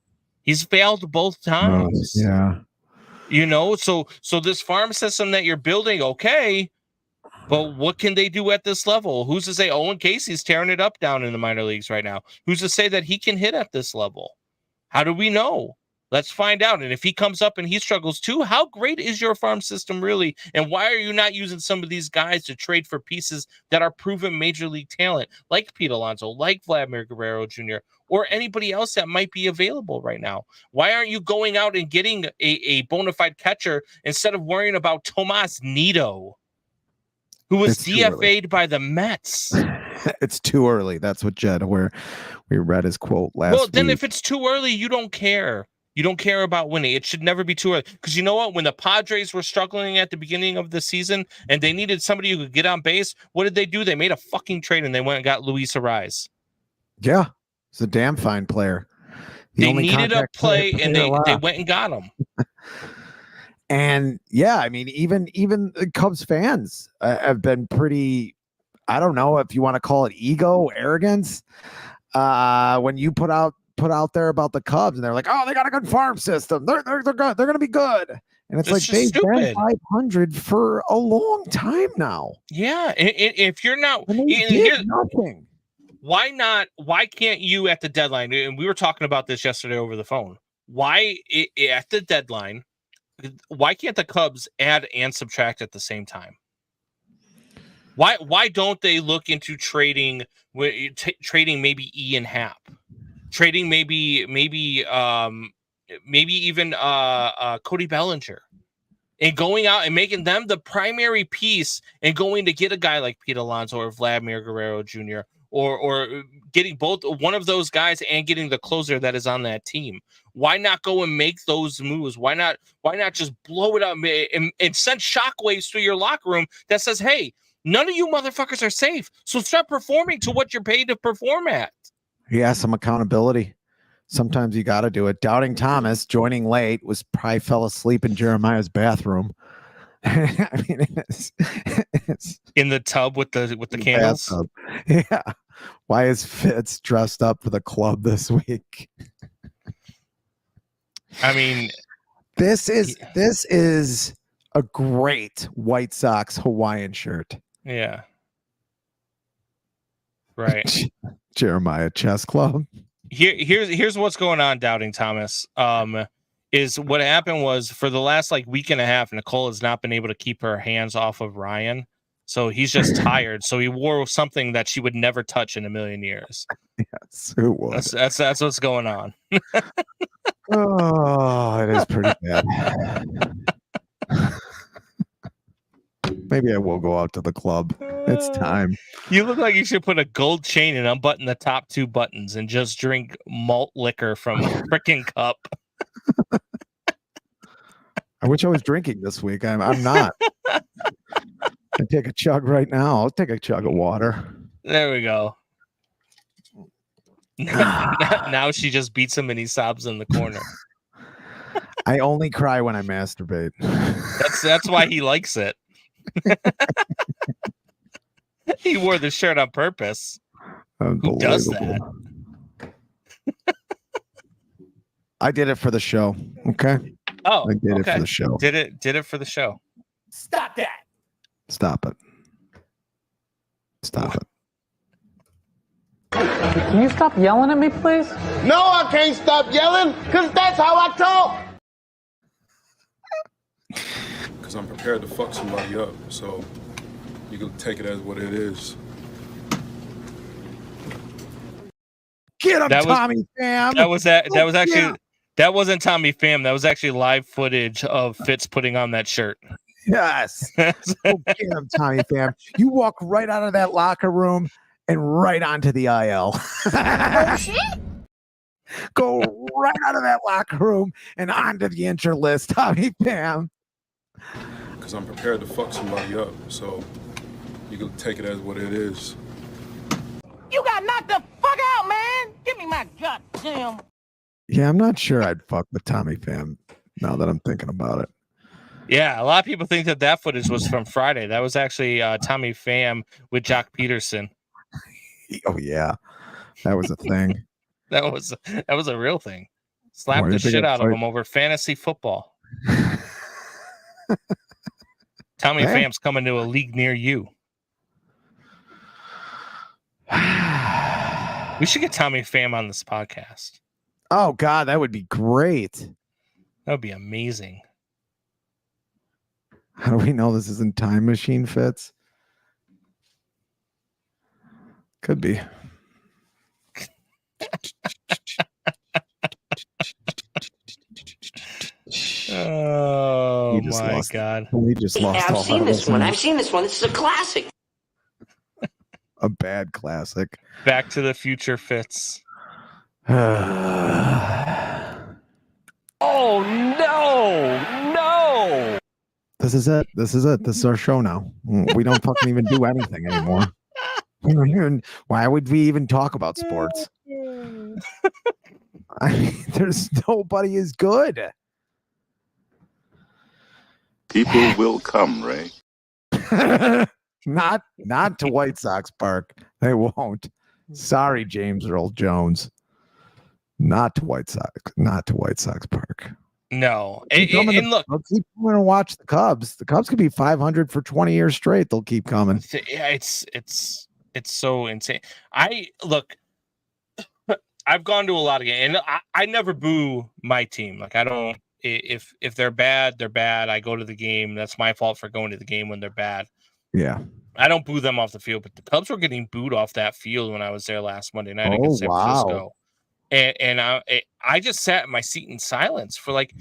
He's failed both times. Yeah. So this farm system that you're building, okay, but what can they do at this level? Who's to say Owen Casey's tearing it up down in the minor leagues right now? Who's to say that he can hit at this level? How do we know? Let's find out. And if he comes up and he struggles too, how great is your farm system really? And why are you not using some of these guys to trade for pieces that are proven major league talent, like Pete Alonso, like Vladimir Guerrero Jr., or anybody else that might be available right now? Why aren't you going out and getting a bona fide catcher instead of worrying about Tomas Nido, who was DFA'd by the Mets? It's too early. That's what Jed, where we read his quote last week. Well, then if it's too early, you don't care. You don't care about winning. It should never be too early. Because you know what? When the Padres were struggling at the beginning of the season and they needed somebody who could get on base, what did they do? They made a fucking trade and they went and got Luis Ariz. Yeah, he's a damn fine player. They needed a play and they went and got him. And yeah, I mean, even Cubs fans have been pretty, I don't know if you want to call it ego, arrogance, when you put out there about the Cubs and they're like, oh, they got a good farm system. They're good. They're going to be good. And it's like, they've been 500 for a long time now. Yeah. If you're not, nothing. Why can't you at the deadline? And we were talking about this yesterday over the phone. Why at the deadline, why can't the Cubs add and subtract at the same time? Why don't they look into trading maybe Ian Happ, trading maybe even Cody Bellinger, and going out and making them the primary piece and going to get a guy like Pete Alonso or Vladimir Guerrero Jr. or getting both one of those guys and getting the closer that is on that team? Why not go and make those moves? Why not just blow it up and send shockwaves through your locker room that says, hey, none of you motherfuckers are safe. So start performing to what you're paid to perform at. Yeah, some accountability. Sometimes you got to do it. Doubting Thomas joining late probably fell asleep in Jeremiah's bathroom. I mean, it's in the tub with the candles. Bathtub. Yeah. Why is Fitz dressed up for the club this week? I mean, this is a great White Sox Hawaiian shirt. Yeah. Right. Jeremiah Chess Club. Here's what's going on, Doubting Thomas. Is what happened was for the last week and a half, Nicole has not been able to keep her hands off of Ryan. So he's just tired. So he wore something that she would never touch in a million years. Yes, who would? That's what's going on. Oh, it is pretty bad. Maybe I will go out to the club. It's time. You look like you should put a gold chain and unbutton the top two buttons and just drink malt liquor from a freaking cup. I wish I was drinking this week. I'm not. I take a chug right now. I'll take a chug of water. There we go. Now she just beats him and he sobs in the corner. I only cry when I masturbate. That's why he likes it. He wore the shirt on purpose. Who does that? I did it for the show. Okay. Oh, I did it for the show. Did it for the show. Stop that. Stop it. Stop it. Can you stop yelling at me, please? No, I can't stop yelling, because that's how I talk. Because I'm prepared to fuck somebody up, so you can take it as what it is. Get him, Tommy Pham. That was actually that wasn't Tommy Pham. That was actually live footage of Fitz putting on that shirt. Yes. Get him, Tommy Pham. You walk right out of that locker room and right onto the IL. Oh, shit. Go right out of that locker room and onto the injured list, Tommy Pham. Because I'm prepared to fuck somebody up, so you can take it as what it is. You got knocked the fuck out, man. Give me my goddamn. Yeah, I'm not sure I'd fuck with Tommy Pham now that I'm thinking about it. Yeah, a lot of people think that footage was from Friday. That was actually Tommy Pham with Jock Peterson. Oh yeah, that was a thing. that was a real thing. Slapped the shit out of him over fantasy football. Tommy Pham's coming to a league near you. We should get Tommy Pham on this podcast. Oh God, that would be great. That would be amazing. How do we know this isn't Time Machine Fitz? Could be. Oh my God. We just lost all I've seen this one. I've seen this one. This is a classic. A bad classic. Back to the Future Fitz. Oh no! This is it. This is our show now. We don't fucking even do anything anymore. Why would we even talk about sports? I mean, there's nobody as good. People will come, Ray. Not to White Sox Park. They won't. Sorry, James Earl Jones. Not to White Sox Park. No. And look, they'll keep coming and watch the Cubs. The Cubs could be 500 for 20 years straight. They'll keep coming. Yeah, it's so insane. I've gone to a lot of games, and I never boo my team. Like I don't. If they're bad, they're bad. I go to the game. That's my fault for going to the game when they're bad. Yeah. I don't boo them off the field, but the Cubs were getting booed off that field when I was there last Monday night against San Francisco. And I just sat in my seat in silence for like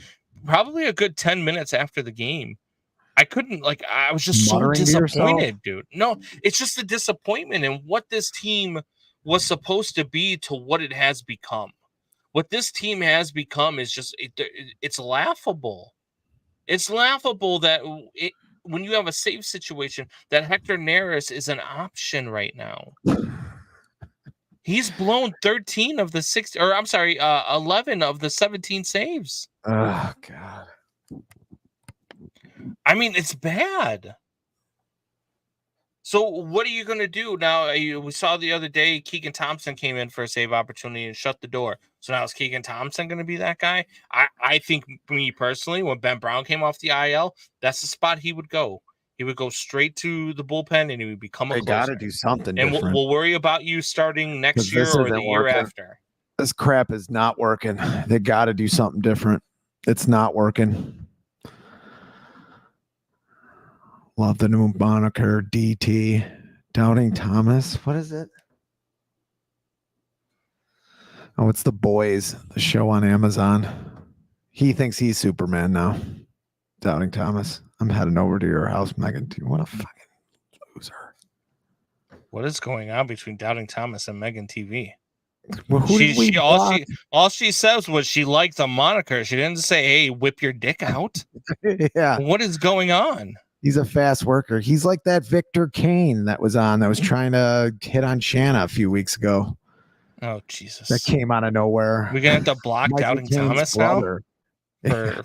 probably a good 10 minutes after the game. I was just so disappointed, dude. No, it's just the disappointment in what this team was supposed to be to what it has become. What this team has become is just, it's laughable. It's laughable that when you have a safe situation, that Hector Neris is an option right now. He's blown 13 of the 11 of the 17 saves. Oh, God. I mean, it's bad. So what are you going to do now? We saw the other day Keegan Thompson came in for a save opportunity and shut the door. So now is Keegan Thompson going to be that guy? I think, me personally, when Ben Brown came off the IL, that's the spot he would go. He would go straight to the bullpen and he would become a closer. They got to do something and different. we'll worry about you starting next year or the year after. This crap is not working. They got to do something different. It's not working. Love the new moniker, DT. Doubting Thomas. What is it? Oh, it's The Boys, the show on Amazon. He thinks he's Superman now. Doubting Thomas. I'm heading over to your house, Megan. What a fucking loser. What is going on between Doubting Thomas and Megan TV? Well, all she says was she liked the moniker. She didn't say, "Hey, whip your dick out." Yeah. What is going on? He's a fast worker. He's like that Victor Kane that was trying to hit on Shanna a few weeks ago. Oh, Jesus. That came out of nowhere. We're going to have to block Doubting Thomas brother. Now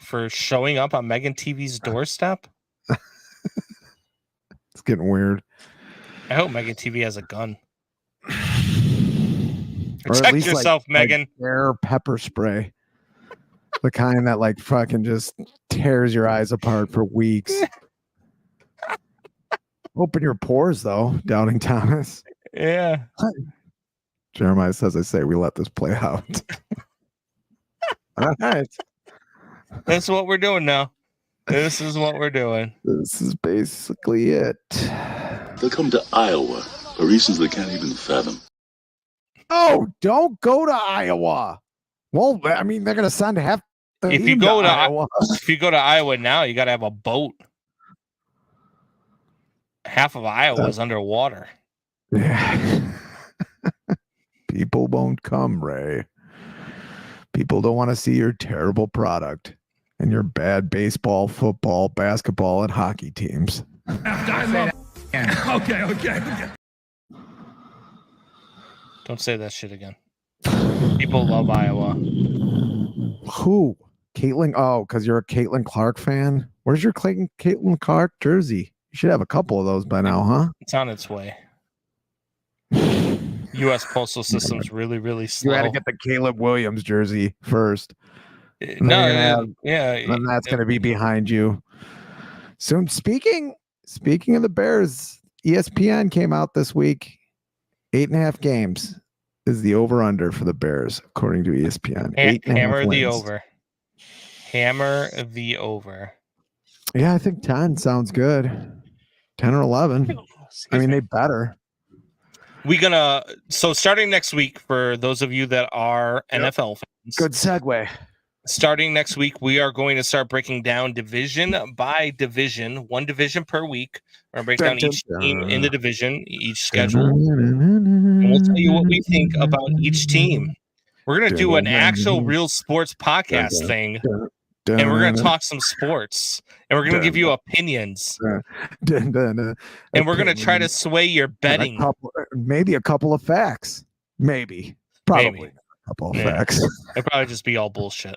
for showing up on Megan TV's doorstep? It's getting weird. I hope Megan TV has a gun. Or Protect yourself, Megan. Air pepper spray. The kind that like fucking just tears your eyes apart for weeks. Open your pores though, Doubting Thomas. Yeah. Jeremiah says, I say we let this play out. All right. That's what we're doing now. This is what we're doing. This is basically it. They come to Iowa for reasons they can't even fathom. Oh, don't go to Iowa. Well, I mean, they're going to send half the If you team go to Iowa. If you go to Iowa now, you got to have a boat. Half of Iowa is underwater. Yeah. People won't come, Ray. People don't want to see your terrible product and your bad baseball, football, basketball, and hockey teams. Okay. Don't say that shit again. People love Iowa. Who? Caitlin? Oh, because you're a Caitlin Clark fan? Where's your Caitlin Clark jersey? You should have a couple of those by now, huh? It's on its way. U.S. postal system's really, really slow. You had to get the Caleb Williams jersey first. And And that's going to be behind you soon. Speaking of the Bears, ESPN came out this week. 8.5 games is the over-under for the Bears, according to ESPN. Hammer the over. Hammer the over. Yeah, I think 10 sounds good. 10 or 11. I mean, they better. So starting next week, for those of you that are NFL fans. Good segue. Starting next week, we are going to start breaking down division by division, one division per week. We're going to break down each team in the division, each schedule. And we'll tell you what we think about each team. We're going to do an actual real sports podcast thing. And we're going to talk some sports. And we're going to give you opinions. And we're going to try to sway your betting. Maybe a couple of facts. Maybe. Probably. A couple of facts. It'd probably just be all bullshit.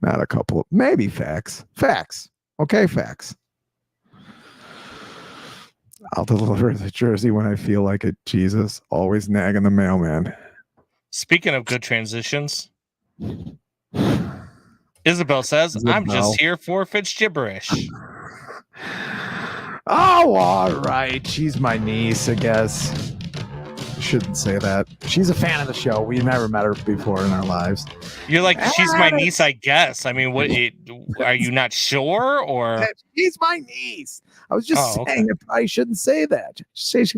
Not a couple. Maybe facts. Facts. Okay, facts. I'll deliver the jersey when I feel like it. Jesus. Always nagging the mailman. Speaking of good transitions, Isabel says, I'm just here for Fitz gibberish. Oh, all right. She's my niece, I guess. Shouldn't say that. She's a fan of the show. We never met her before in our lives. You're like, she's my niece, I guess. I mean, what? Are you not sure, or she's my niece? I was just saying, I probably shouldn't say that. She's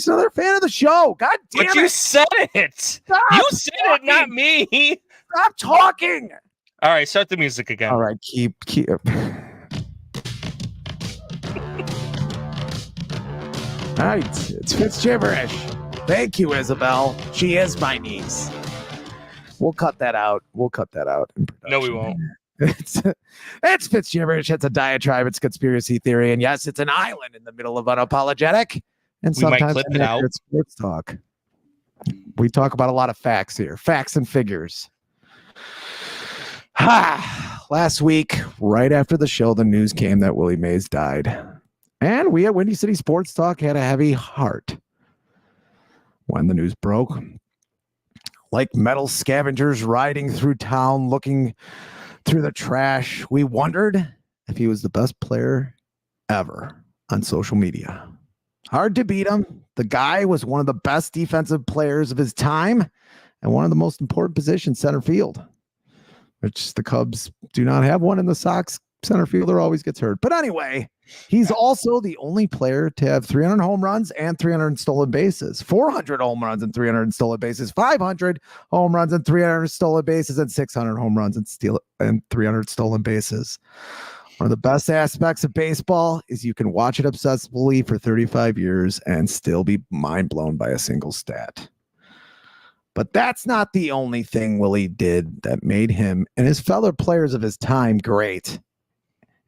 another fan of the show. God damn it! But you said it. Stop you said talking. it, not me. Stop talking. All right, start the music again. All right, keep. All right, it's Fitz gibberish. Thank you, Isabel. She is my niece. We'll cut that out. No, we won't. It's Fitz gibberish. It's a diatribe. It's conspiracy theory. And yes, it's an island in the middle of unapologetic. And we might sometimes clip it out. It's sports talk. We talk about a lot of facts here. Facts and figures. Last week, right after the show, the news came that Willie Mays died. And we at Windy City Sports Talk had a heavy heart when the news broke. Like metal scavengers riding through town, looking through the trash, we wondered if he was the best player ever on social media. Hard to beat him. The guy was one of the best defensive players of his time and one of the most important positions, center field, which the Cubs do not have one in the Sox. Center fielder always gets hurt. But anyway, he's also the only player to have 300 home runs and 300 stolen bases, 400 home runs and 300 stolen bases, 500 home runs and 300 stolen bases, and 600 home runs and 300 stolen bases. One of the best aspects of baseball is you can watch it obsessively for 35 years and still be mind blown by a single stat. But that's not the only thing Willie did that made him and his fellow players of his time great.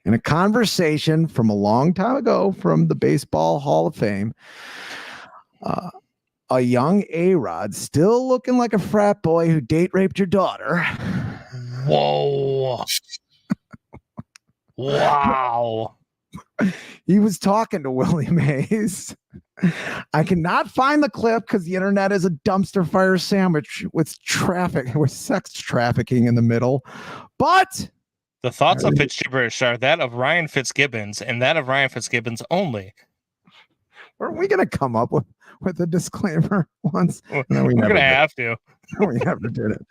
In a conversation from a long time ago from the Baseball Hall of Fame, a young A-Rod, still looking like a frat boy who date raped your daughter. Whoa. Wow. He was talking to Willie Mays. I cannot find the clip because the internet is a dumpster fire sandwich with sex trafficking in the middle. But the thoughts of Fitz gibberish are that of Ryan Fitzgibbons and that of Ryan Fitzgibbons only. Are we going to come up with a disclaimer once? No, we're going to have to. We never did it.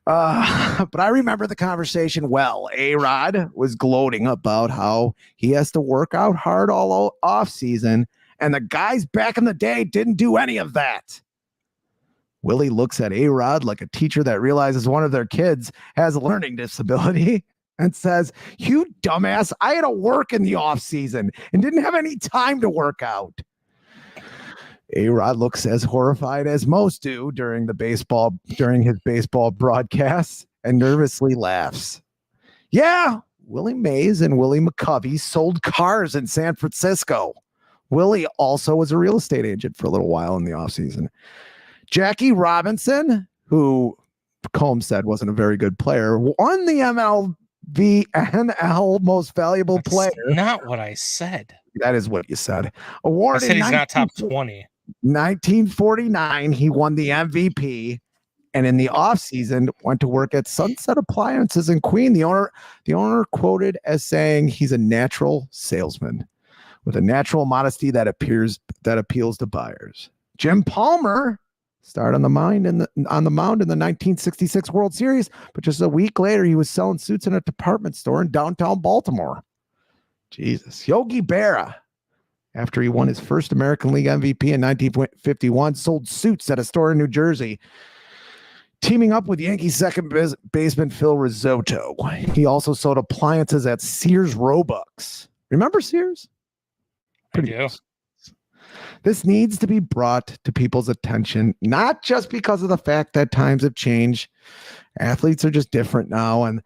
But I remember the conversation well. A-Rod was gloating about how he has to work out hard all off season, and the guys back in the day didn't do any of that. Willie looks at A-Rod like a teacher that realizes one of their kids has a learning disability and says, "You dumbass, I had to work in the off season and didn't have any time to work out." A-Rod looks as horrified as most do during his baseball broadcasts and nervously laughs. Yeah, Willie Mays and Willie McCovey sold cars in San Francisco. Willie also was a real estate agent for a little while in the offseason. Jackie Robinson, who Combs said wasn't a very good player, won the MLB NL Most Valuable Player. Not what I said. That is what you said. Awarded I said he's not top 20. 1949, he won the MVP, and in the offseason went to work at Sunset Appliances in Queen. The owner quoted as saying he's a natural salesman with a natural modesty that appeals to buyers. Jim Palmer started on the mound in the 1966 World Series, but just a week later he was selling suits in a department store in downtown Baltimore. Jesus. Yogi Berra, after he won his first American League MVP in 1951, sold suits at a store in New Jersey, teaming up with Yankees second baseman Phil Risotto. He also sold appliances at Sears Roebucks. Remember Sears? Pretty I do. This needs to be brought to people's attention, not just because of the fact that times have changed. Athletes are just different now, and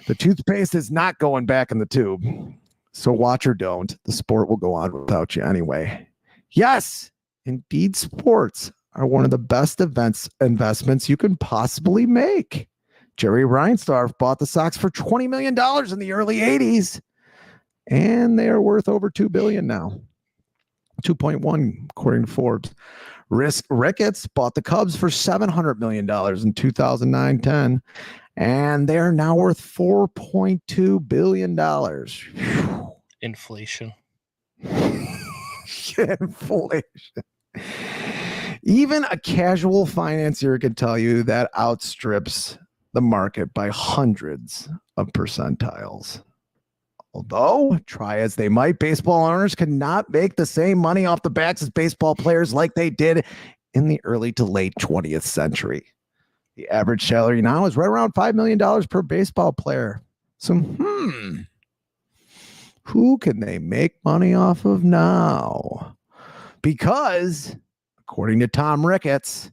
the toothpaste is not going back in the tube. So watch or don't. The sport will go on without you anyway. Yes, indeed, sports are one of the best investments you can possibly make. Jerry Reinsdorf bought the Sox for $20 million in the early 80s, and they are worth over $2 billion now. 2.1 according to Forbes. Ricketts bought the Cubs for $700 million in 2009-10, and they are now worth $4.2 billion. Inflation. Inflation. Even a casual financier can tell you that outstrips the market by hundreds of percentiles. Although, try as they might, baseball owners cannot make the same money off the backs as baseball players like they did in the early to late 20th century. The average salary now is right around $5 million per baseball player. So, who can they make money off of now? Because, according to Tom Ricketts,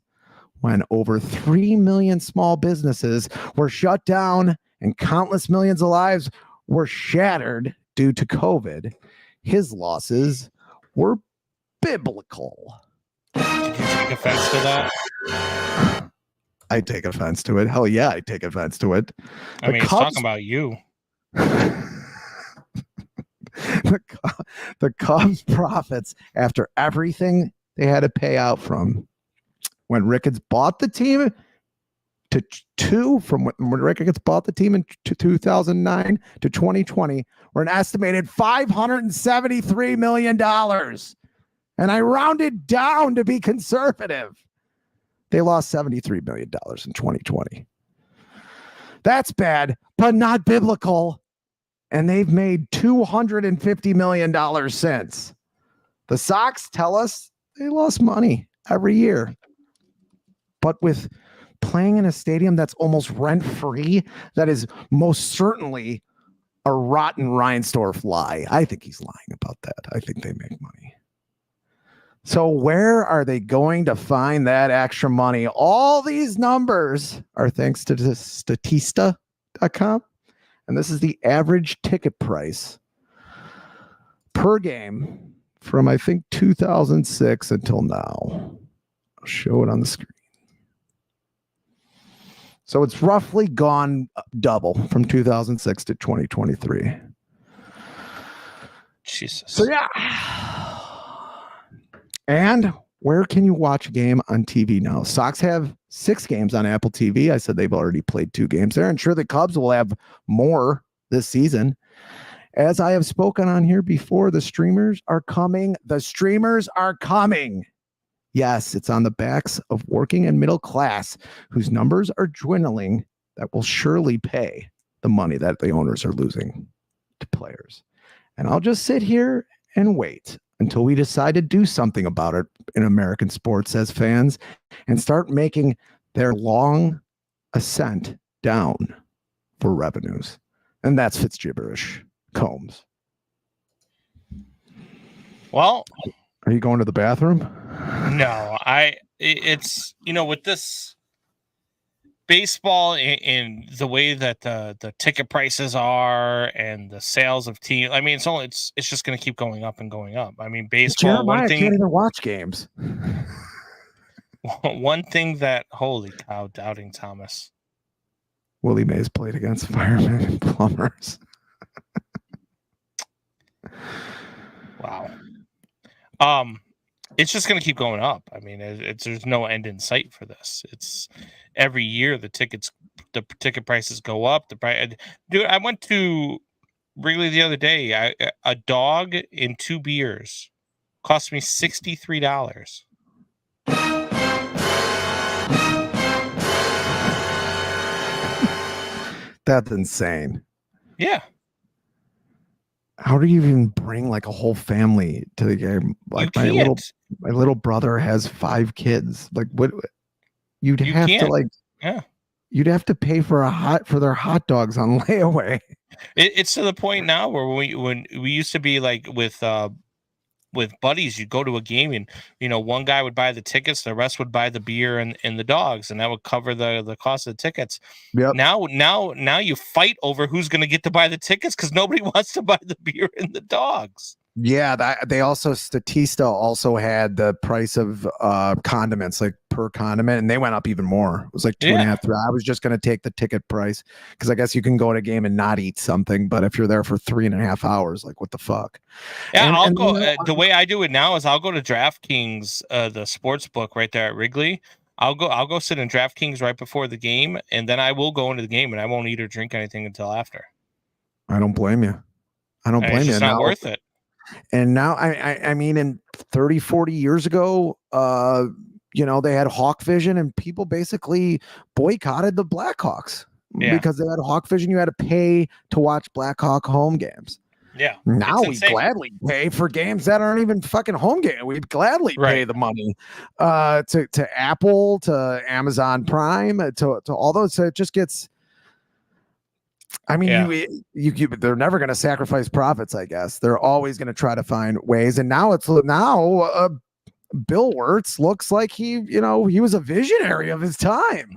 when over 3 million small businesses were shut down and countless millions of lives were shattered due to COVID, his losses were biblical. Did you take offense to that? I take offense to it. Hell yeah, I take offense to it. I mean, he's talking about you. The Cubs' profits after everything they had to pay out from when Ricketts bought the team when Ricketts bought the team in 2009 to 2020 were an estimated $573 million. And I rounded down to be conservative. They lost $73 million in 2020. That's bad, but not biblical. And they've made $250 million since. The Sox tell us they lost money every year. But with playing in a stadium that's almost rent-free, that is most certainly a rotten Reinsdorf lie. I think he's lying about that. I think they make money. So where are they going to find that extra money? All these numbers are thanks to Statista.com. And this is the average ticket price per game from, I think, 2006 until now. I'll show it on the screen. So it's roughly gone double from 2006 to 2023. Jesus. So yeah. And where can you watch a game on TV now? Sox have 6 games on Apple TV. I said they've already played 2 games there. And sure, the Cubs will have more this season. As I have spoken on here before, the streamers are coming. The streamers are coming. Yes, it's on the backs of working and middle class whose numbers are dwindling that will surely pay the money that the owners are losing to players. And I'll just sit here and wait until we decide to do something about it in American sports as fans and start making their long ascent down for revenues. And that's Fitzgibberish Combs. Well, are you going to the bathroom? No, it's, with this baseball and the way that the ticket prices are and the sales of teams. I mean, it's just going to keep going up and going up. I mean, baseball. Jeremiah can't even watch games. One thing that, holy cow, Doubting Thomas. Willie Mays played against firemen and plumbers. Wow. It's just going to keep going up. I mean, there's no end in sight for this. It's every year the ticket prices go up. Dude, I went to Wrigley the other day. A dog and 2 beers cost me $63. That's insane. Yeah. How do you even bring like a whole family to the game? Like my little brother has 5 kids. Like what you'd have to pay for their hot dogs on layaway. It's to the point now where when we used to be like with buddies, you'd go to a game and one guy would buy the tickets, the rest would buy the beer and the dogs, and that would cover the cost of the tickets. Yep. Now you fight over who's going to get to buy the tickets because nobody wants to buy the beer and the dogs. Yeah, they also Statista also had the price of condiments, like per condiment, and they went up even more. It was like 2.5. I was just going to take the ticket price because I guess you can go to a game and not eat something, but if you're there for 3.5 hours, like what the fuck? Yeah, I'll go. The way I do it now is I'll go to DraftKings, the sports book right there at Wrigley. I'll go sit in DraftKings right before the game, and then I will go into the game, and I won't eat or drink anything until after. I don't blame you. It's just not worth it. And now, I mean, in 30, 40 years ago, they had Hawk Vision and people basically boycotted the Blackhawks because they had Hawk Vision. You had to pay to watch Blackhawk home games. Yeah. Now we gladly pay for games that aren't even fucking home games. We'd gladly pay the money to Apple, to Amazon Prime, to all those. So it just gets... I mean, they're never going to sacrifice profits, I guess. They're always going to try to find ways. And now Bill Wirtz looks like he was a visionary of his time,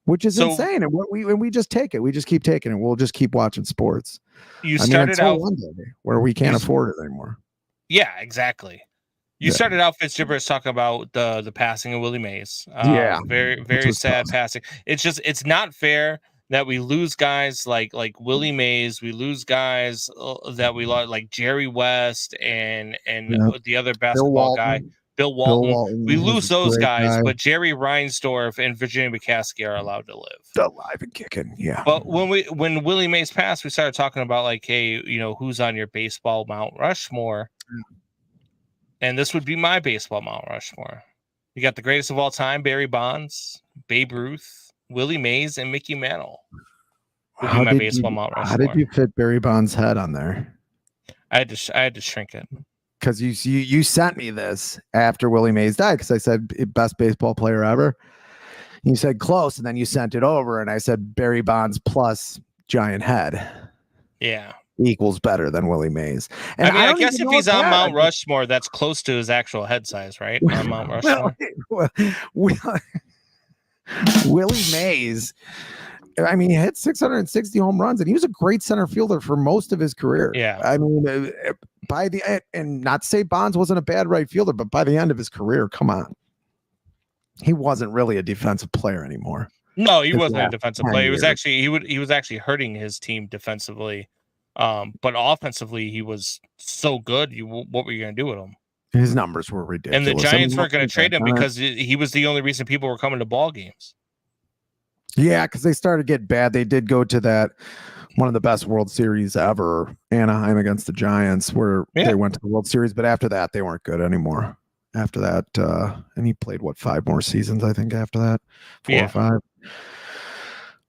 which is insane. And we just take it. We just keep taking it. We'll just keep watching sports. You started out one day where we can't afford it anymore. Yeah, exactly. You started out, Fitzgibberish, talking about the passing of Willie Mays. Very, very sad passing. It's not fair that we lose guys like Willie Mays, we lose guys that we lost like Jerry West and the other basketball guy, Bill Walton. We lose those guys, but Jerry Reinsdorf and Virginia McCaskey are allowed to live. Alive and kicking, yeah. But when Willie Mays passed, we started talking about like, hey, who's on your baseball Mount Rushmore? And this would be my baseball Mount Rushmore. You got the greatest of all time, Barry Bonds, Babe Ruth, Willie Mays, and Mickey Mantle. How did you fit Barry Bonds' head on there? I had to shrink it because you sent me this after Willie Mays died because I said best baseball player ever. You said close, and then you sent it over, and I said Barry Bonds plus giant head. Yeah, equals better than Willie Mays. And I guess if he's on Mount Rushmore, that's close to his actual head size, right? On Mount Rushmore. Willie Mays, I mean, he hit 660 home runs, and he was a great center fielder for most of his career. Yeah, I mean, and not to say Bonds wasn't a bad right fielder, but by the end of his career, come on, he wasn't really a defensive player anymore. No, he wasn't a defensive player. He was actually he was actually hurting his team defensively, but offensively he was so good. What were you going to do with him? His numbers were ridiculous. And the Giants weren't going to trade him because he was the only reason people were coming to ball games. Yeah, because they started to get bad. They did go to that one of the best World Series ever, Anaheim against the Giants, where they went to the World Series. But after that, they weren't good anymore. After that, and he played 5 more seasons, I think. After that, 4 or 5.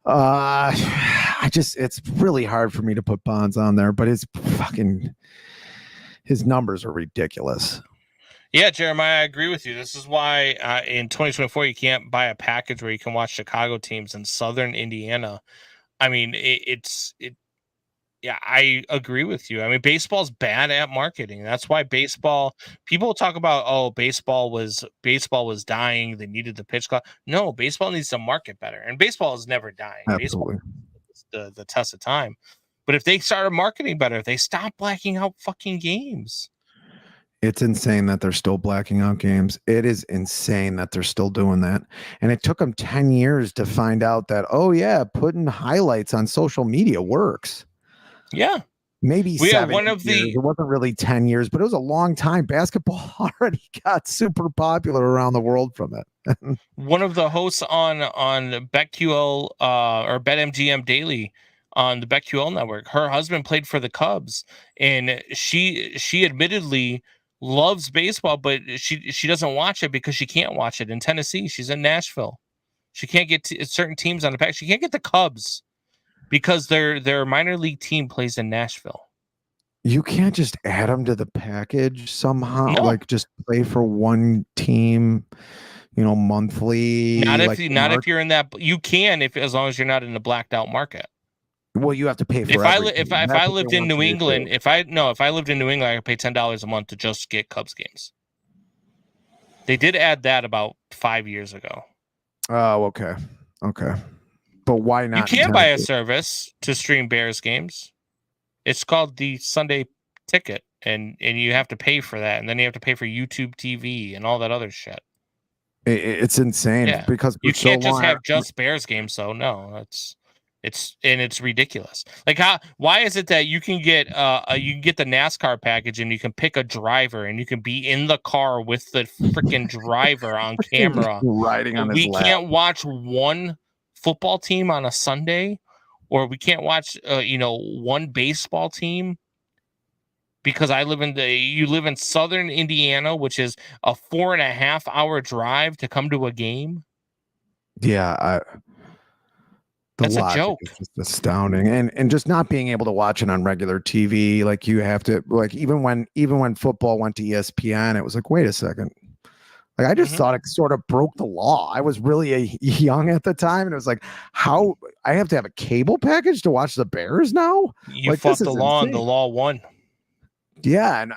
It's really hard for me to put Bonds on there, but his numbers are ridiculous. Yeah, Jeremiah, I agree with you. This is why in 2024 you can't buy a package where you can watch Chicago teams in Southern Indiana. I mean, yeah, I agree with you. I mean, baseball's bad at marketing. That's why people talk about, oh, baseball was dying. They needed the pitch clock. No, baseball needs to market better. And baseball is never dying. Absolutely. Baseball is the test of time. But if they started marketing better, if they stop blacking out fucking games. It's insane that they're still blacking out games. It is insane that they're still doing that. And it took them 10 years to find out that, oh yeah, putting highlights on social media works. Yeah. Maybe we 7 are one of years. the It wasn't really 10 years, but it was a long time. Basketball already got super popular around the world from it. One of the hosts on BetQL or BetMGM Daily on the BetQL network, her husband played for the Cubs, and she admittedly loves baseball, but she doesn't watch it because she can't watch it in Tennessee. She's in Nashville. She can't get certain teams on the pack. She can't get the Cubs because their minor league team plays in Nashville. You can't just add them to the package somehow, No. like just play for one team, monthly. Not if you're in that. You can as long as you're not in the blacked out market. Well, you have to pay for. If I lived in New England, if I lived in New England, I could pay $10 a month to just get Cubs games. They did add that about 5 years ago. Oh, okay. But why not? You can buy a service to stream Bears games. It's called the Sunday Ticket, and you have to pay for that, and then you have to pay for YouTube TV and all that other shit. It's insane. Yeah. Because you can't just have just Bears games. So no, it's ridiculous. Like why is it that you can get the NASCAR package and you can pick a driver and you can be in the car with the freaking driver on camera riding on his lap. We can't watch one football team on a Sunday, or we can't watch one baseball team because you live in Southern Indiana, which is a 4.5 hour drive to come to a game. Yeah, that's a joke. It's just astounding, and just not being able to watch it on regular TV. Like you have to, like even when football went to ESPN, it was like, wait a second. Like I just thought it sort of broke the law. I was really young at the time, and it was like, how I have to have a cable package to watch the Bears now? You fought the law, and the law won. Yeah, and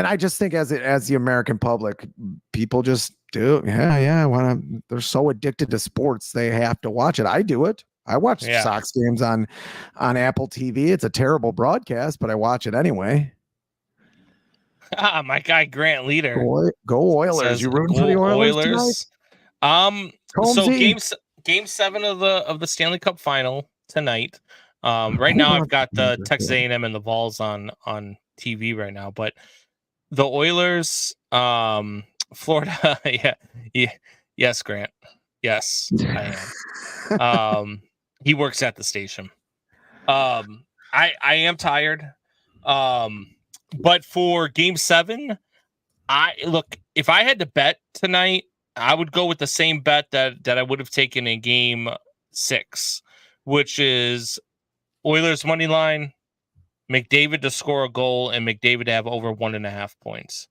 I just think as the American public, people just do. Yeah. They're so addicted to sports, they have to watch it. I do it. I watch Sox games on Apple TV. It's a terrible broadcast, but I watch it anyway. My guy Grant Leader. Go Oilers! You rooting for the Oilers tonight? So game 7 of the Stanley Cup Final tonight. Right now I've got the Texas A&M and the Vols on TV right now, but the Oilers, Florida, yes, Grant, yes, I am. He works at the station. I am tired. But for game 7, if I had to bet tonight, I would go with the same bet that I would have taken in game 6, which is Oilers money line, McDavid to score a goal, and McDavid to have over 1.5 points.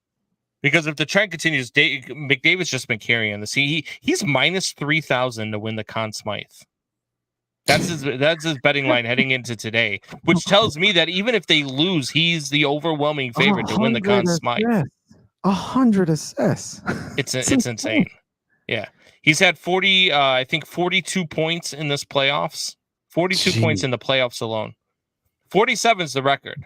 Because if the trend continues, McDavid's just been carrying this. He's minus 3,000 to win the Conn Smythe. That's his betting line heading into today, which tells me that even if they lose, he's the overwhelming favorite to win the Conn Smythe. 100 assists. It's insane. Yeah, he's had 42 points in this playoffs. 42 points in the playoffs alone. 47 is the record.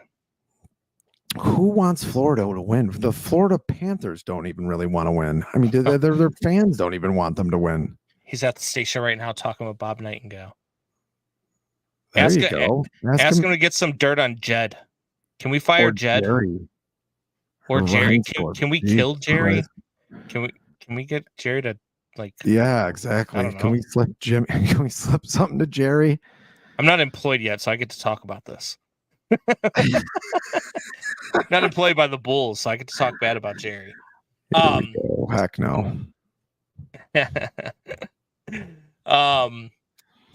Who wants Florida to win? The Florida Panthers don't even really want to win. I mean, their fans don't even want them to win. He's at the station right now talking with Bob Nightingale. Ask him to get some dirt on Jed. Can we fire Jed? Or Jerry? Can we kill Jerry? Can we get Jerry to like? Yeah, exactly. Can we slip Jim? Can we slip something to Jerry? I'm not employed yet, so I get to talk about this. Not employed by the Bulls, so I get to talk bad about Jerry. Heck no.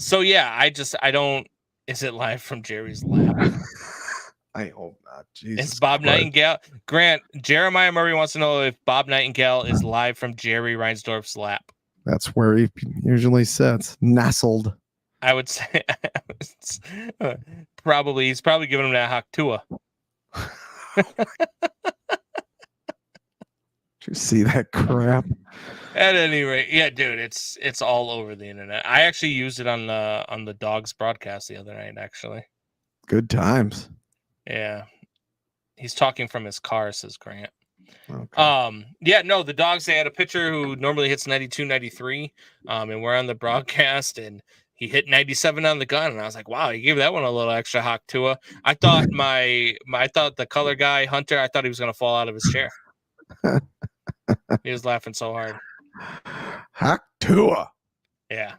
So yeah, I don't. Is it live from Jerry's lap? I hope not. Jesus It's Bob Christ. Nightingale. Grant, Jeremiah Murray wants to know if Bob Nightingale is live from Jerry Reinsdorf's lap. That's where he usually sits, nestled. I would say probably he's probably giving him that Haktua. Did you see that crap? At any rate, yeah, dude, it's all over the internet. I actually used it on the Dogs broadcast the other night. Actually, good times. Yeah, he's talking from his car, says Grant. Okay. Yeah, no, the Dogs, they had a pitcher who normally hits 92, 93, and we're on the broadcast, and he hit 97 on the gun, and I was like, wow, he gave that one a little extra Haktua. I thought I thought the color guy Hunter, I thought he was gonna fall out of his chair. He was laughing so hard. Haktua. Yeah.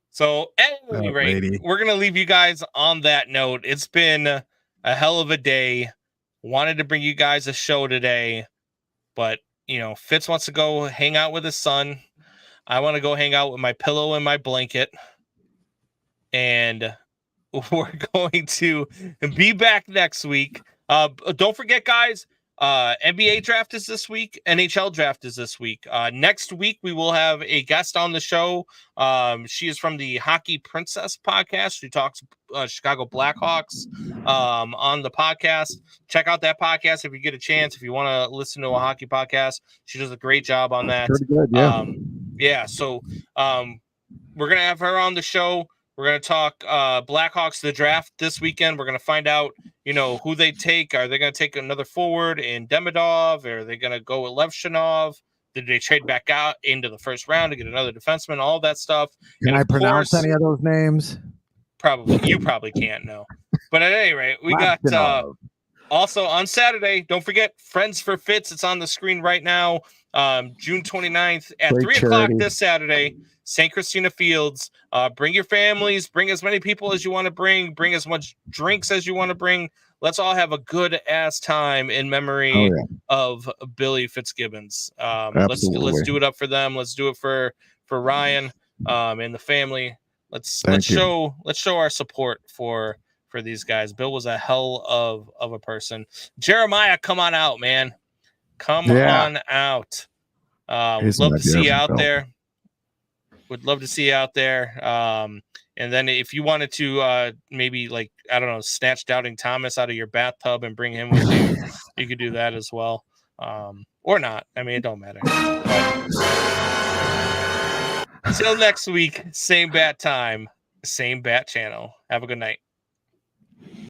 So at any rate, we're gonna leave you guys on that note. It's been a hell of a day. Wanted to bring you guys a show today, but Fitz wants to go hang out with his son. I want to go hang out with my pillow and my blanket. And we're going to be back next week. Don't forget, guys, NBA draft is this week. NHL draft is this week. Next week, we will have a guest on the show. She is from the Hockey Princess podcast. She talks Chicago Blackhawks on the podcast. Check out that podcast if you get a chance. If you want to listen to a hockey podcast, she does a great job on that. Pretty good, yeah. Yeah, so we're going to have her on the show. We're going to talk Blackhawks, the draft this weekend. We're going to find out, who they take. Are they going to take another forward in Demidov? Or are they going to go with Levshinov? Did they trade back out into the first round to get another defenseman? All that stuff. Can I pronounce any of those names? Probably. You probably can't know. But at any rate, we got also on Saturday, don't forget Friends for Fitz. It's on the screen right now. June 29th at 3 o'clock this Saturday, St. Christina Fields. Bring your families, bring as many people as you want to bring as much drinks as you want to bring. Let's all have a good ass time in memory of Billy Fitzgibbons. Let's do it up for them. Let's do it for Ryan and the family. Let's show our support for these guys. Bill was a hell of a person. Jeremiah, come on out, man. Come on out. We'd love to see you out there. Would love to see you out there. And then if you wanted to maybe snatch Doubting Thomas out of your bathtub and bring him with you, you could do that as well. Or not. I mean, it don't matter. Until next week, same bat time, same bat channel. Have a good night.